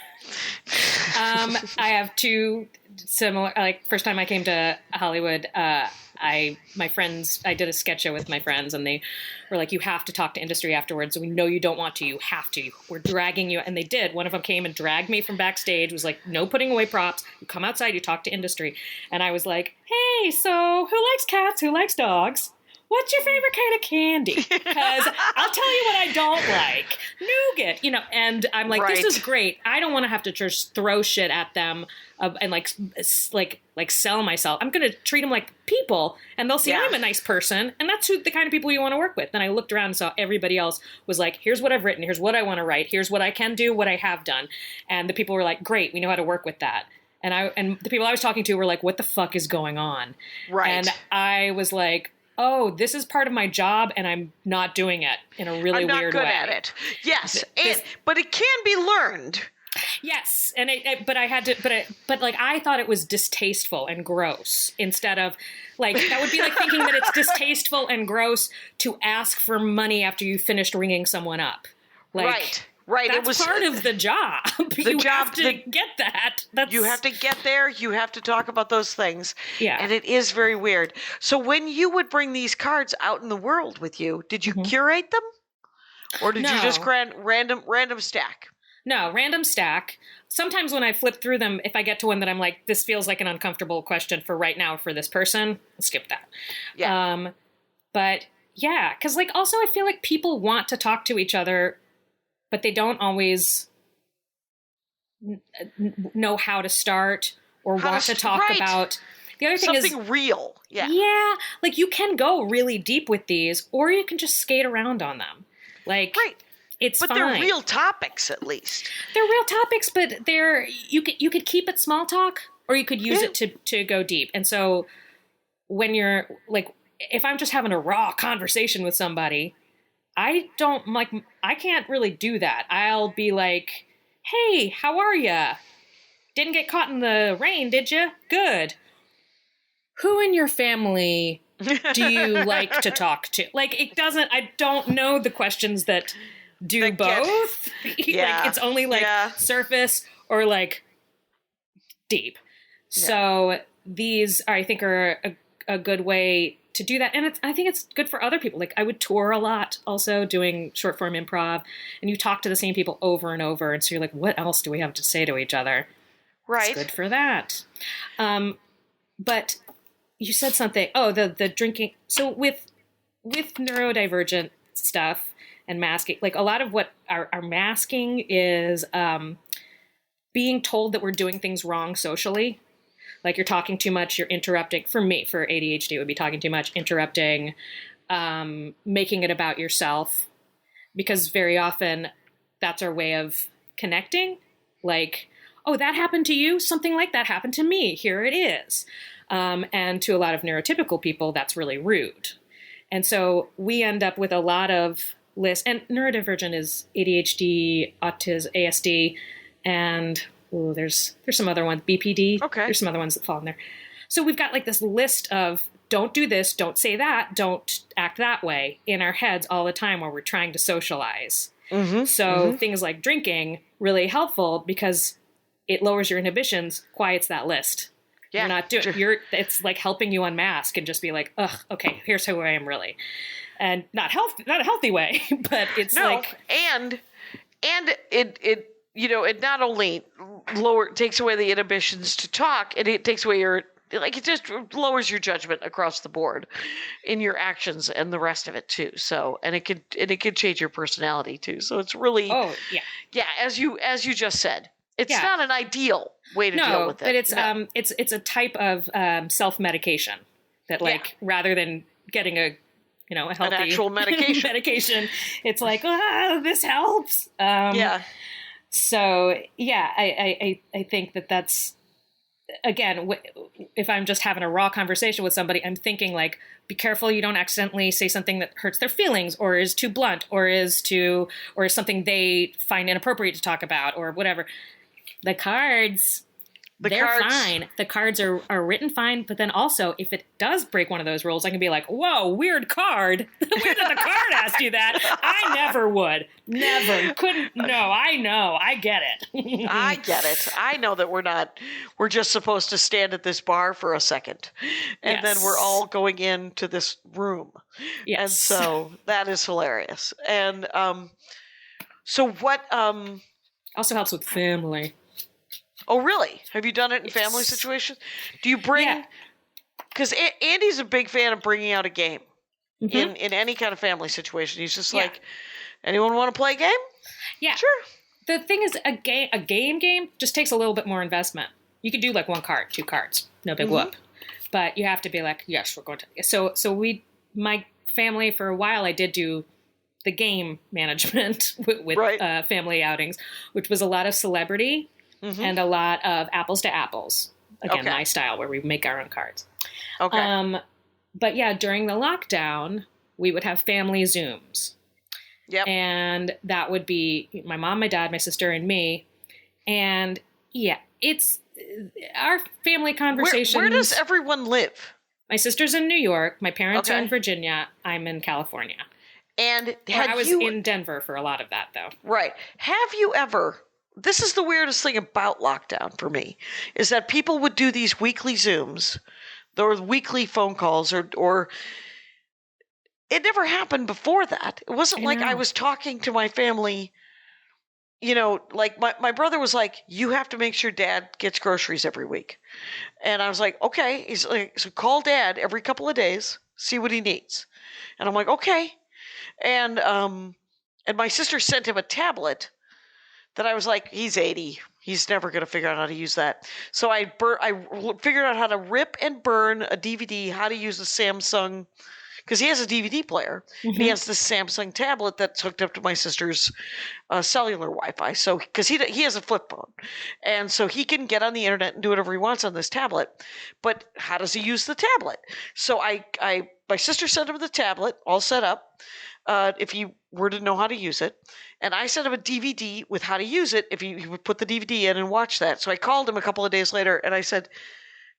I have 2 similar, like first time I came to Hollywood, I did a sketch show with my friends and they were like, you have to talk to industry afterwards. We know you don't want to, you have to, we're dragging you. And they did. One of them came and dragged me from backstage, was like, no putting away props. You come outside, you talk to industry. And I was like, hey, so who likes cats? Who likes dogs? What's your favorite kind of candy? Because I'll tell you what I don't like. Nougat, and I'm like, This is great. I don't want to have to just throw shit at them and like sell myself. I'm going to treat them like people and they'll see I'm a nice person. And that's the kind of people you want to work with. Then I looked around and saw everybody else was like, here's what I've written. Here's what I want to write. Here's what I can do, what I have done. And the people were like, great, we know how to work with that. And the people I was talking to were like, what the fuck is going on? Right. And I was like, oh, this is part of my job, and I'm not doing it in a really weird way. I'm not good at it. Yes, but it can be learned. Yes, and I thought it was distasteful and gross instead of like that would be like thinking that it's distasteful and gross to ask for money after you finished ringing someone up. Like, right. That's it was part of the job. You have to get that. You have to get there. You have to talk about those things. Yeah, and it is very weird. So when you would bring these cards out in the world with you, did you curate them, or did you just random stack? No, random stack. Sometimes when I flip through them, if I get to one that I'm like, this feels like an uncomfortable question for right now for this person, I'll skip that. Yeah. But yeah, because like also I feel like people want to talk to each other, but they don't always know how to start or want to talk about. The other thing is something real. Yeah. Yeah. Like you can go really deep with these, or you can just skate around on them. Like, it's but fine. They're real topics, at least. They're real topics, but you could keep it small talk, or you could use it to go deep. And so when you're like, if I'm just having a raw conversation with somebody, I can't really do that. I'll be like, hey, how are ya? Didn't get caught in the rain, did you? Good. Who in your family do you like to talk to? Like, I don't know the questions that do both. Yeah. Like, it's only like surface or like deep. Yeah. So these I think are a good way to do that. And I think it's good for other people. Like I would tour a lot also doing short form improv, and you talk to the same people over and over. And so you're like, what else do we have to say to each other? Right. It's good for that. But you said something. Oh, the drinking. So with neurodivergent stuff and masking, like a lot of what our masking is being told that we're doing things wrong socially. Like you're talking too much, you're interrupting. For me, for ADHD, it would be talking too much, interrupting, making it about yourself. Because very often that's our way of connecting. Like, oh, that happened to you? Something like that happened to me. Here it is. And to a lot of neurotypical people, that's really rude. And so we end up with a lot of lists. And neurodivergent is ADHD, autism, ASD, and there's some other ones, BPD. Okay. There's some other ones that fall in there. So we've got like this list of don't do this, don't say that, don't act that way in our heads all the time while we're trying to socialize. Mm-hmm. So things like drinking, really helpful because it lowers your inhibitions, quiets that list. Yeah. It's like helping you unmask and just be like, ugh, okay, here's who I am really. And not a healthy way, but it's and it it not only takes away the inhibitions to talk, and it takes away it just lowers your judgment across the board in your actions and the rest of it too. So, and it could change your personality too. So it's really, as you just said, it's not an ideal way to deal with it. But it's a type of self-medication that rather than getting a healthy an actual medication, it's like, this helps. So I think that's, again, if I'm just having a raw conversation with somebody, I'm thinking like, be careful you don't accidentally say something that hurts their feelings or is too blunt or is something they find inappropriate to talk about or whatever. The cards, they're fine. The cards are written fine, but then also if it does break one of those rules, I can be like, whoa, weird card. Where did the card ask you that? I never would. Never. Couldn't. No, I know. I get it. I get it. I know that we're just supposed to stand at this bar for a second. And then we're all going into this room. Yes. And so that is hilarious. And so what... also helps with family. Oh, really? Have you done it in family situations? Do you bring... Because Andy's a big fan of bringing out a game in any kind of family situation. He's just like, anyone want to play a game? Yeah. Sure. The thing is, a game just takes a little bit more investment. You could do like 1 card, 2 cards. No big whoop. But you have to be like, yes, we're going to... So my family, for a while, I did do the game management with family outings, which was a lot of celebrity. and a lot of apples to apples. Again, Okay. my style, where we make our own cards. Okay. But yeah, during the lockdown, we would have family Zooms. Yep. And that would be my mom, my dad, my sister, and me. And yeah, it's our family conversations. Where does everyone live? My sister's in New York. My parents are Okay. in Virginia. I'm in California. And I was in Denver for a lot of that, though. Right. Have you ever, this is the weirdest thing about lockdown for me, is that people would do these weekly Zooms, or weekly phone calls, or it never happened before that. It wasn't like I was talking to my family, like my brother was like, you have to make sure Dad gets groceries every week. And I was like, okay. He's like, so call Dad every couple of days, see what he needs. And I'm like, okay. And my sister sent him a tablet that I was like, he's 80. He's never going to figure out how to use that. So I figured out how to rip and burn a DVD, how to use a Samsung, because he has a DVD player. And he has this Samsung tablet that's hooked up to my sister's cellular Wi-Fi. So because he has a flip phone, and so he can get on the internet and do whatever he wants on this tablet. But how does he use the tablet? So my sister sent him the tablet all set up. If he were to know how to use it. And I sent him a DVD with how to use it if he would put the DVD in and watch that. So I called him a couple of days later and I said,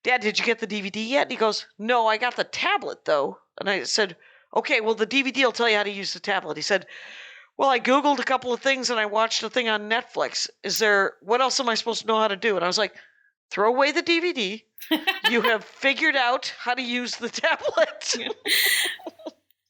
Dad, did you get the DVD yet? And he goes, no, I got the tablet though. And I said, okay, well, the DVD will tell you how to use the tablet. He said, well, I Googled a couple of things and I watched a thing on Netflix. What else am I supposed to know how to do? And I was like, throw away the DVD. You have figured out how to use the tablet.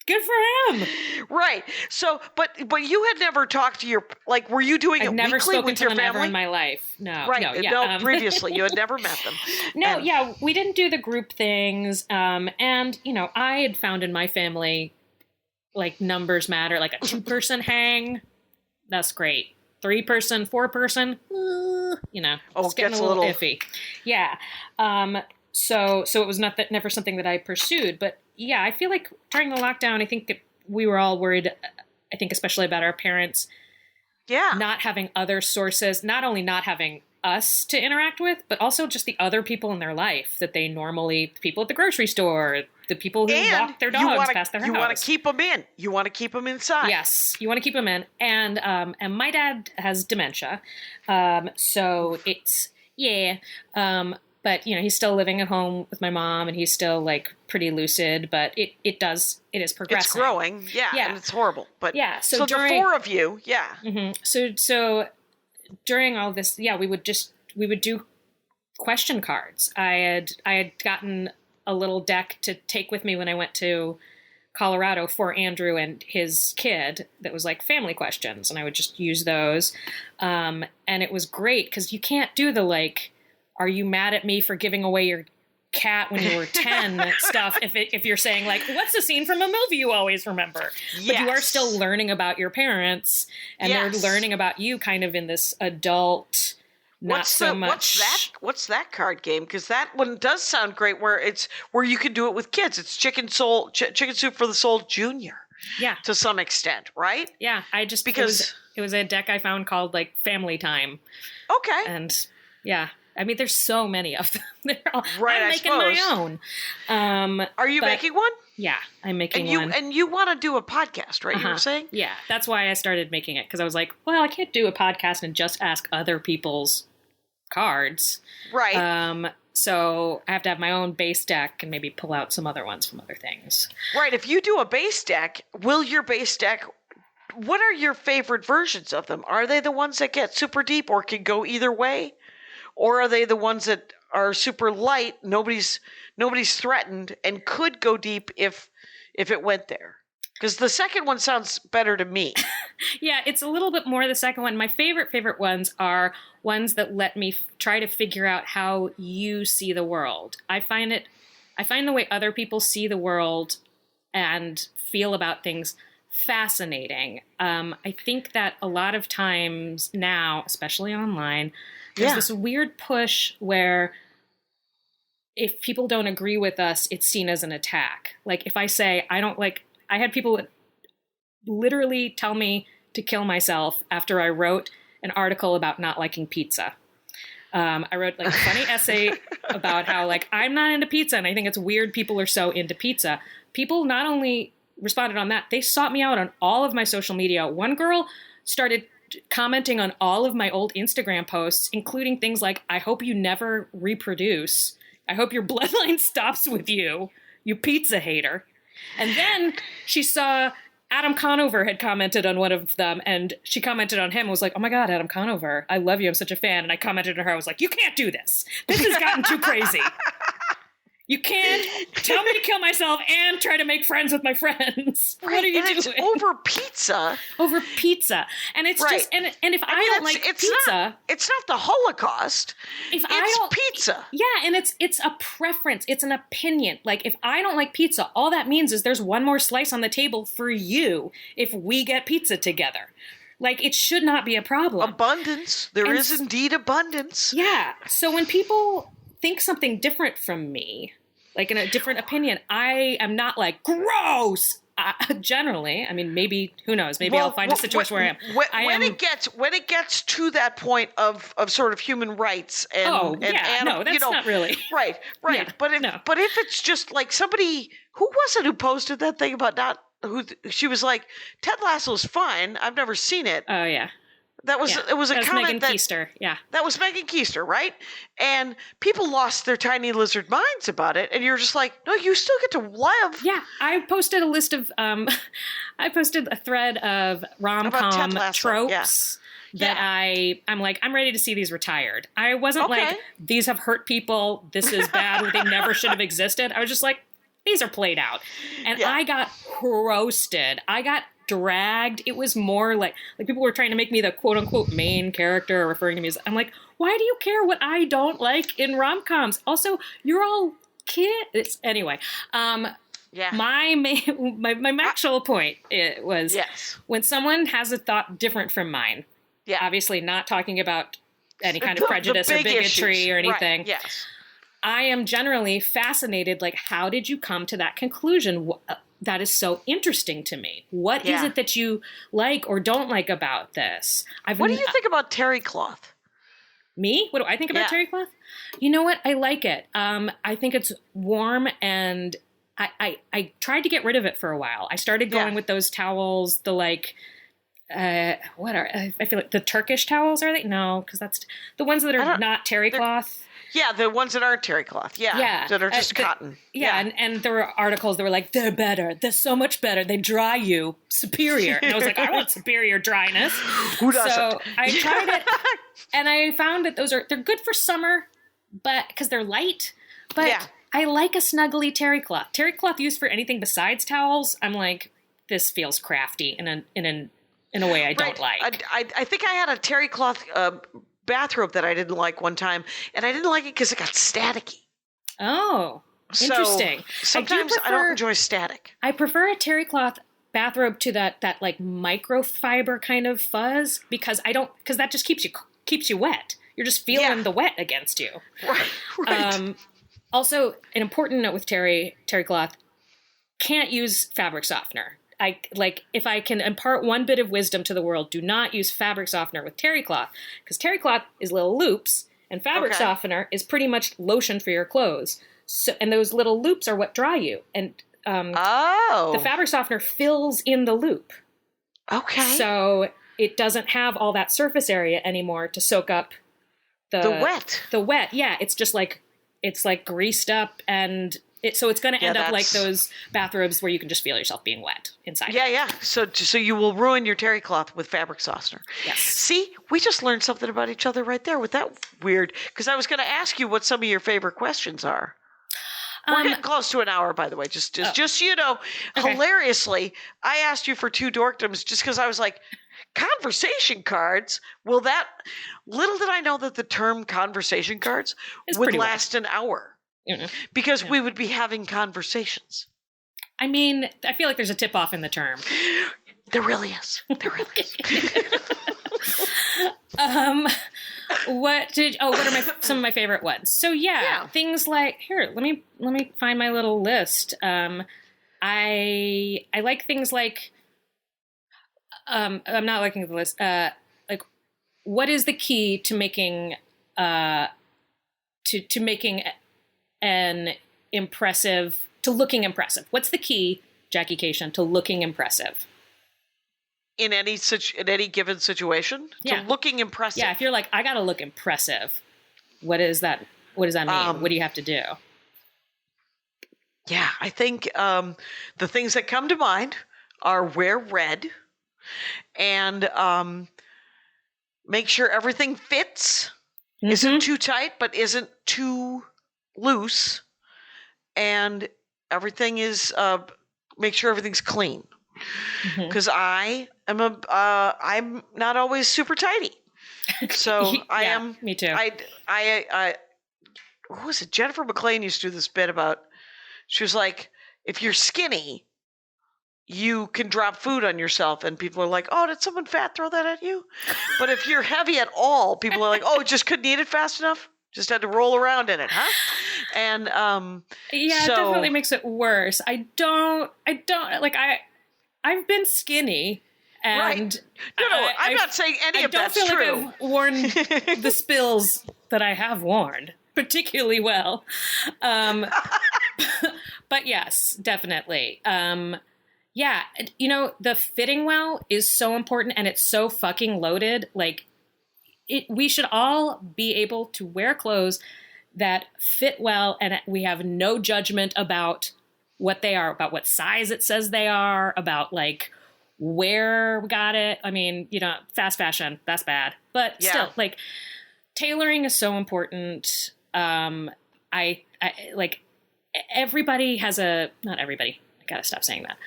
Good for him. Right. So, but you had never talked to your, like, were you doing it never weekly spoken with to your them family? ever in my life. No. Right. No, yeah, No, previously you had never met them. No, yeah, we didn't do the group things. And, I had found in my family, like, numbers matter, like a 2-person hang. That's great. 3-person, 4-person, it's getting a little iffy. Yeah. So it was never something that I pursued, but yeah, I feel like during the lockdown, I think we were all worried, I think especially about our parents not having other sources, not only not having us to interact with, but also just the other people in their life that they normally, the people at the grocery store, the people who walk their dogs past their house. You want to keep them in. You want to keep them inside. Yes, you want to keep them in. And my dad has dementia. So it's, but, he's still living at home with my mom and he's still like pretty lucid, but it is progressing. It's growing. Yeah. And it's horrible. But yeah. So the 4 of you. Yeah. Mm-hmm. So during all this, we would do question cards. I had gotten a little deck to take with me when I went to Colorado for Andrew and his kid that was like family questions. And I would just use those. And it was great because you can't do the like, are you mad at me for giving away your cat when you were 10 stuff if you're saying like, what's the scene from a movie you always remember? Yes. But you are still learning about your parents and they're learning about you kind of in this adult, What's that card game? Because that one does sound great where you can do it with kids. It's Chicken Soup for the Soul Junior. Yeah. To some extent, right? Yeah. It was a deck I found called like Family Time. Okay. And yeah. I mean, there's so many of them. Right, I'm making my own. Are you making one? Yeah, I'm making one. And you want to do a podcast, right? You were saying? Yeah, that's why I started making it. Because I was like, well, I can't do a podcast and just ask other people's cards. Right. So I have to have my own base deck and maybe pull out some other ones from other things. Right. If you do a base deck, will your base deck... What are your favorite versions of them? Are they the ones that get super deep or can go either way? Or are they the ones that are super light, nobody's threatened, and could go deep if it went there? Because the second one sounds better to me. Yeah, it's a little bit more the second one. My favorite ones are ones that let me try to figure out how you see the world. I find the way other people see the world and feel about things fascinating. I think that a lot of times now, especially online, there's this weird push where if people don't agree with us, it's seen as an attack. Like if I say, I had people literally tell me to kill myself after I wrote an article about not liking pizza. I wrote like a funny essay about how like I'm not into pizza, and I think it's weird people are so into pizza. People not only responded on that, they sought me out on all of my social media. One girl started commenting on all of my old Instagram posts, including things like, I hope you never reproduce. I hope your bloodline stops with you, you pizza hater. And then she saw Adam Conover had commented on one of them, and she commented on him and was like, oh my God, Adam Conover, I love you, I'm such a fan. And I commented on her, I was like, you can't do this. This has gotten too crazy. You can't tell me to kill myself and try to make friends with my friends. Right. What are you doing? It's over pizza. Over pizza. And it's right. just, and if I don't like pizza. It's not the Holocaust. It's pizza. Yeah, and it's a preference. It's an opinion. Like, if I don't like pizza, all that means is there's one more slice on the table for you if we get pizza together. Like, it should not be a problem. Abundance. There is indeed abundance. Yeah. So when people think something different from me, like in a different opinion, I am not like, gross! Generally, I mean, maybe, who knows? Maybe I'll find a situation where I am. When it gets to that point of sort of human rights and that's not really right. Yeah, but if it's just like somebody, who was it who posted that thing about she was like, Ted Lasso's fine. I've never seen it. Oh yeah. It was a comment Megan Keister. Yeah. That was Megan Keister, right? And people lost their tiny lizard minds about it, and you're just like, no, you still get to live. Yeah, I posted a list of I posted a thread of rom-com tropes that I'm like, I'm ready to see these retired. I wasn't like, these have hurt people, this is bad, they never should have existed. I was just like, these are played out. And I got roasted. I got dragged. It was more like people were trying to make me the quote unquote main character, referring to me as, I'm like, why do you care what I don't like in rom-coms? Also, you're all kids. Anyway, my actual point was when someone has a thought different from mine, obviously not talking about any kind of prejudice or bigotry issues. Or anything. Right. Yes. I am generally fascinated, like, how did you come to that conclusion? That is so interesting to me. What is it that you like or don't like about this? What do you think about terry cloth? Me? What do I think about terry cloth? You know what? I like it. I think it's warm, and I tried to get rid of it for a while. I started going with those towels, the like, I feel like the Turkish towels, are they? No, because that's the ones that are not terry cloth. Yeah, the ones that aren't terry cloth. Yeah. That are just cotton. And there were articles that were like, they're better. They're so much better. They dry you. Superior. And I was like, I want superior dryness. Who doesn't? So I tried it, and I found that they're good for summer, but because they're light. But I like a snuggly terry cloth. Terry cloth used for anything besides towels, I'm like, this feels crafty in a way I don't like. I think I had a terry cloth bathrobe that I didn't like one time, and I didn't like it because it got staticky. Oh, interesting. So sometimes I don't enjoy static. I prefer a terry cloth bathrobe to that like microfiber kind of fuzz because that just keeps you wet. You're just feeling the wet against you. Right. Also, an important note with terry cloth: can't use fabric softener. If I can impart one bit of wisdom to the world, do not use fabric softener with terry cloth, because terry cloth is little loops, and fabric softener is pretty much lotion for your clothes. So, and those little loops are what dry you. And the fabric softener fills in the loop. Okay. So it doesn't have all that surface area anymore to soak up the wet. The wet, yeah. It's just like greased up and. So it's going to end up like those bathrobes where you can just feel yourself being wet inside. Yeah. So you will ruin your terry cloth with fabric softener. Yes. See, we just learned something about each other right there with that weird. Because I was going to ask you what some of your favorite questions are. We're getting close to an hour, by the way. Just so you know, hilariously, I asked you for 2 dorkdoms just because I was like, conversation cards. Little did I know that the term conversation cards would last an hour. Because we would be having conversations. I mean, I feel like there's a tip-off in the term. There really is. What are some of my favorite ones? So things like, here, let me find my little list. I like things like, I'm not looking at the list. Like, what is the key to making to making an impressive, to looking impressive? What's the key, Jackie Cation, to looking impressive? In any given situation? Yeah. To looking impressive. Yeah, if you're like, I got to look impressive, what does that mean? What do you have to do? Yeah, I think the things that come to mind are wear red and make sure everything fits, isn't too tight, but isn't too loose, and everything is make sure everything's clean. Because I'm not always super tidy, so I am. Me too. I what was it? Jennifer McLean used to do this bit about. She was like, if you're skinny, you can drop food on yourself, and people are like, "Oh, did someone fat throw that at you?" But if you're heavy at all, people are like, "Oh, just couldn't eat it fast enough. Just had to roll around in it, huh?" And it definitely makes it worse. I don't like I've been skinny, and right. No, I'm not saying any of that's true. I don't feel like I've worn the spills that I have worn particularly well. But yes, definitely. Yeah, the fitting well is so important, and it's so fucking loaded. Like, we should all be able to wear clothes that fit well, and we have no judgment about what they are, about what size it says they are, about like where we got it. I mean, fast fashion, that's bad. But still, like, tailoring is so important. I like, everybody has not everybody, I gotta stop saying that.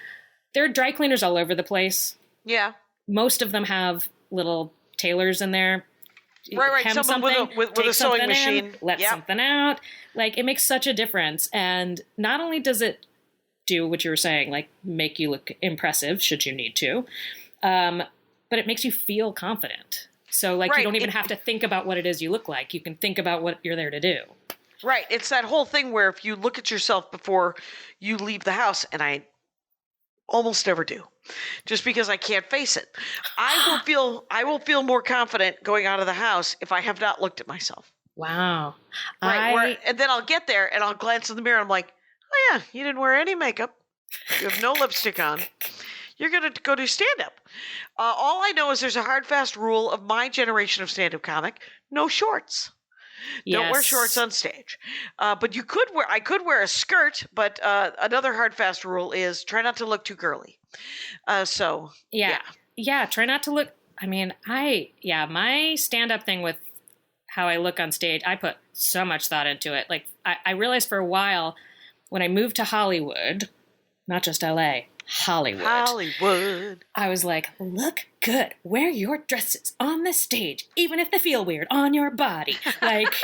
There are dry cleaners all over the place. Yeah. Most of them have little tailors in there. Right. Someone with a sewing machine. Let something out. Like, it makes such a difference. And not only does it do what you were saying, like make you look impressive, should you need to, but it makes you feel confident. So, like, you don't even have to think about what it is you look like. You can think about what you're there to do. Right. It's that whole thing where if you look at yourself before you leave the house, and I almost never do, just because I can't face it, I will feel more confident going out of the house if I have not looked at myself. Wow. Right. And then I'll get there and I'll glance in the mirror and I'm like, oh yeah, you didn't wear any makeup. You have no lipstick on. You're going to go do stand-up. All I know is there's a hard, fast rule of my generation of stand-up comic: no shorts. Yes. Don't wear shorts on stage. But I could wear a skirt, but another hard, fast rule is try not to look too girly. Yeah, try not to look. I mean, my stand-up thing with how I look on stage, I put so much thought into it. Like, I realized for a while when I moved to Hollywood, not just LA, Hollywood. I was like, look good. Wear your dresses on the stage, even if they feel weird on your body. Like,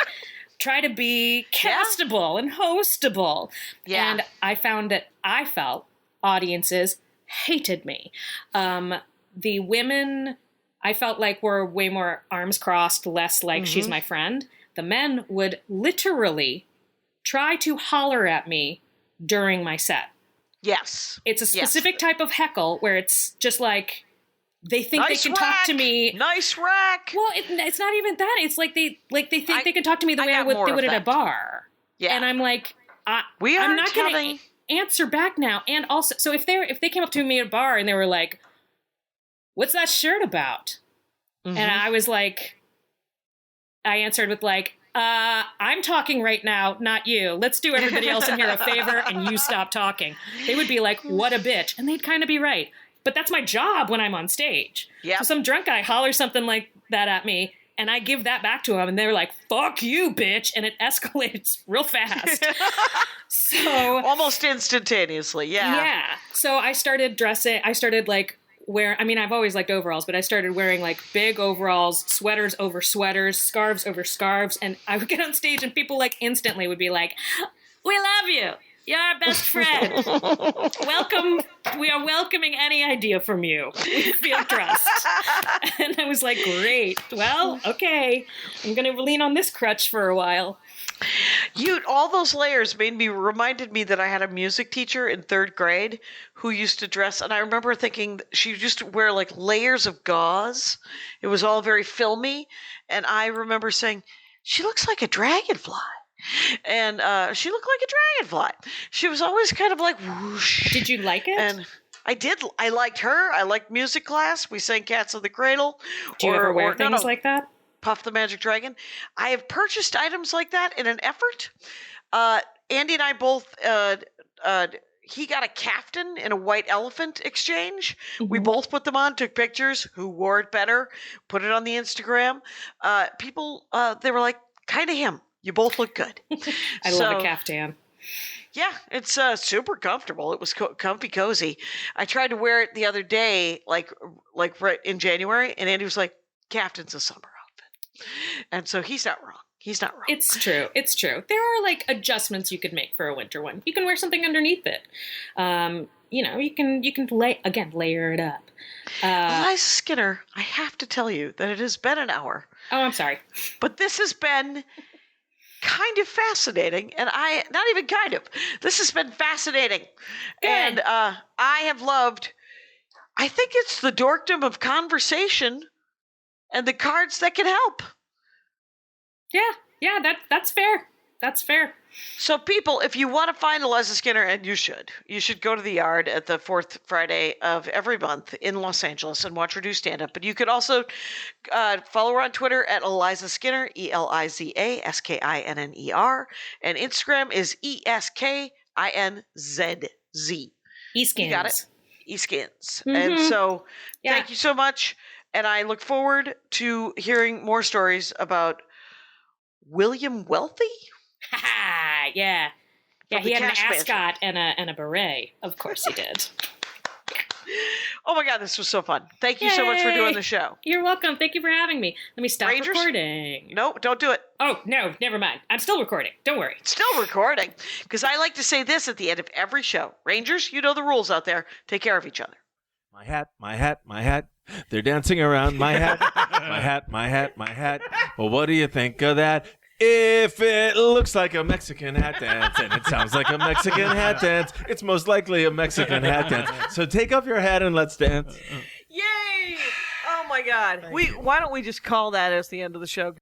try to be castable and hostable. Yeah. And I found that I felt audiences hated me. The women, I felt like, were way more arms crossed, less like she's my friend. The men would literally try to holler at me during my set. Yes. It's a specific type of heckle where it's just like, they think they can talk to me. Nice rack. Well, it's not even that. It's like they think they can talk to me the way they would at a bar. Yeah. And I'm like, I'm not going to answer back now. And also, so if they came up to me at a bar and they were like, what's that shirt about? And I was like, I answered with like, I'm talking right now, not you. Let's do everybody else in here a favor and you stop talking. They would be like, what a bitch. And they'd kind of be right. But that's my job when I'm on stage. Yeah. So some drunk guy hollers something like that at me, and I give that back to him, and they're like, fuck you, bitch. And it escalates real fast. So almost instantaneously, yeah. So I started I've always liked overalls, but I started wearing like big overalls, sweaters over sweaters, scarves over scarves. And I would get on stage and people like instantly would be like, we love you. You're our best friend. Welcome. We are welcoming any idea from you. We feel trust. And I was like, great. Well, okay. I'm going to lean on this crutch for a while. All those layers reminded me that I had a music teacher in 3rd grade who used to dress, and I remember thinking she used to wear like layers of gauze. It was all very filmy, and I remember saying, she looks like a dragonfly. And she looked like a dragonfly. She was always kind of like whoosh. Did you like it? And I did. I liked her. I liked music class. We sang Cats of the Cradle. Do you ever wear things like that? Puff the Magic Dragon. I have purchased items like that in an effort. Andy and I both, he got a caftan in a white elephant exchange. Mm-hmm. We both put them on, took pictures. Who wore it better? Put it on the Instagram. People, they were like, kind of him. You both look good. I love a caftan. Yeah, it's super comfortable. It was comfy, cozy. I tried to wear it the other day, like right in January, and Andy was like, "Caftan's a summer outfit," and so he's not wrong. He's not wrong. It's true. It's true. There are like adjustments you could make for a winter one. You can wear something underneath it. You can layer it up. Eliza Skinner, I have to tell you that it has been an hour. Oh, I'm sorry, but this has been kind of fascinating, and not even kind of. This has been fascinating, good. And I have loved. I think it's the dorkdom of conversation, and the cards that can help. Yeah, that's fair. That's fair. So, people, if you want to find Eliza Skinner, and you should go to the Yard at the fourth Friday of every month in Los Angeles and watch her do stand-up. But you could also follow her on Twitter at Eliza Skinner, ELIZA SKINNER, and Instagram is ESKINZZ. Eskins. You got it? Eskins. Mm-hmm. And so, thank you so much, and I look forward to hearing more stories about William Wealthy. Yeah. Yeah, he had an ascot and a beret. Of course he did. Oh my God, this was so fun. Thank you so much for doing the show. You're welcome. Thank you for having me. Let me stop recording. No, don't do it. Oh, no, never mind. I'm still recording. Don't worry. Still recording. Because I like to say this at the end of every show. Rangers, you know the rules out there. Take care of each other. My hat, my hat, my hat. They're dancing around my hat. My hat, my hat, my hat. Well, what do you think of that? If it looks like a Mexican hat dance and it sounds like a Mexican hat dance, it's most likely a Mexican hat dance. So take off your hat and let's dance. Yay! Oh my God. Why don't we just call that as the end of the show?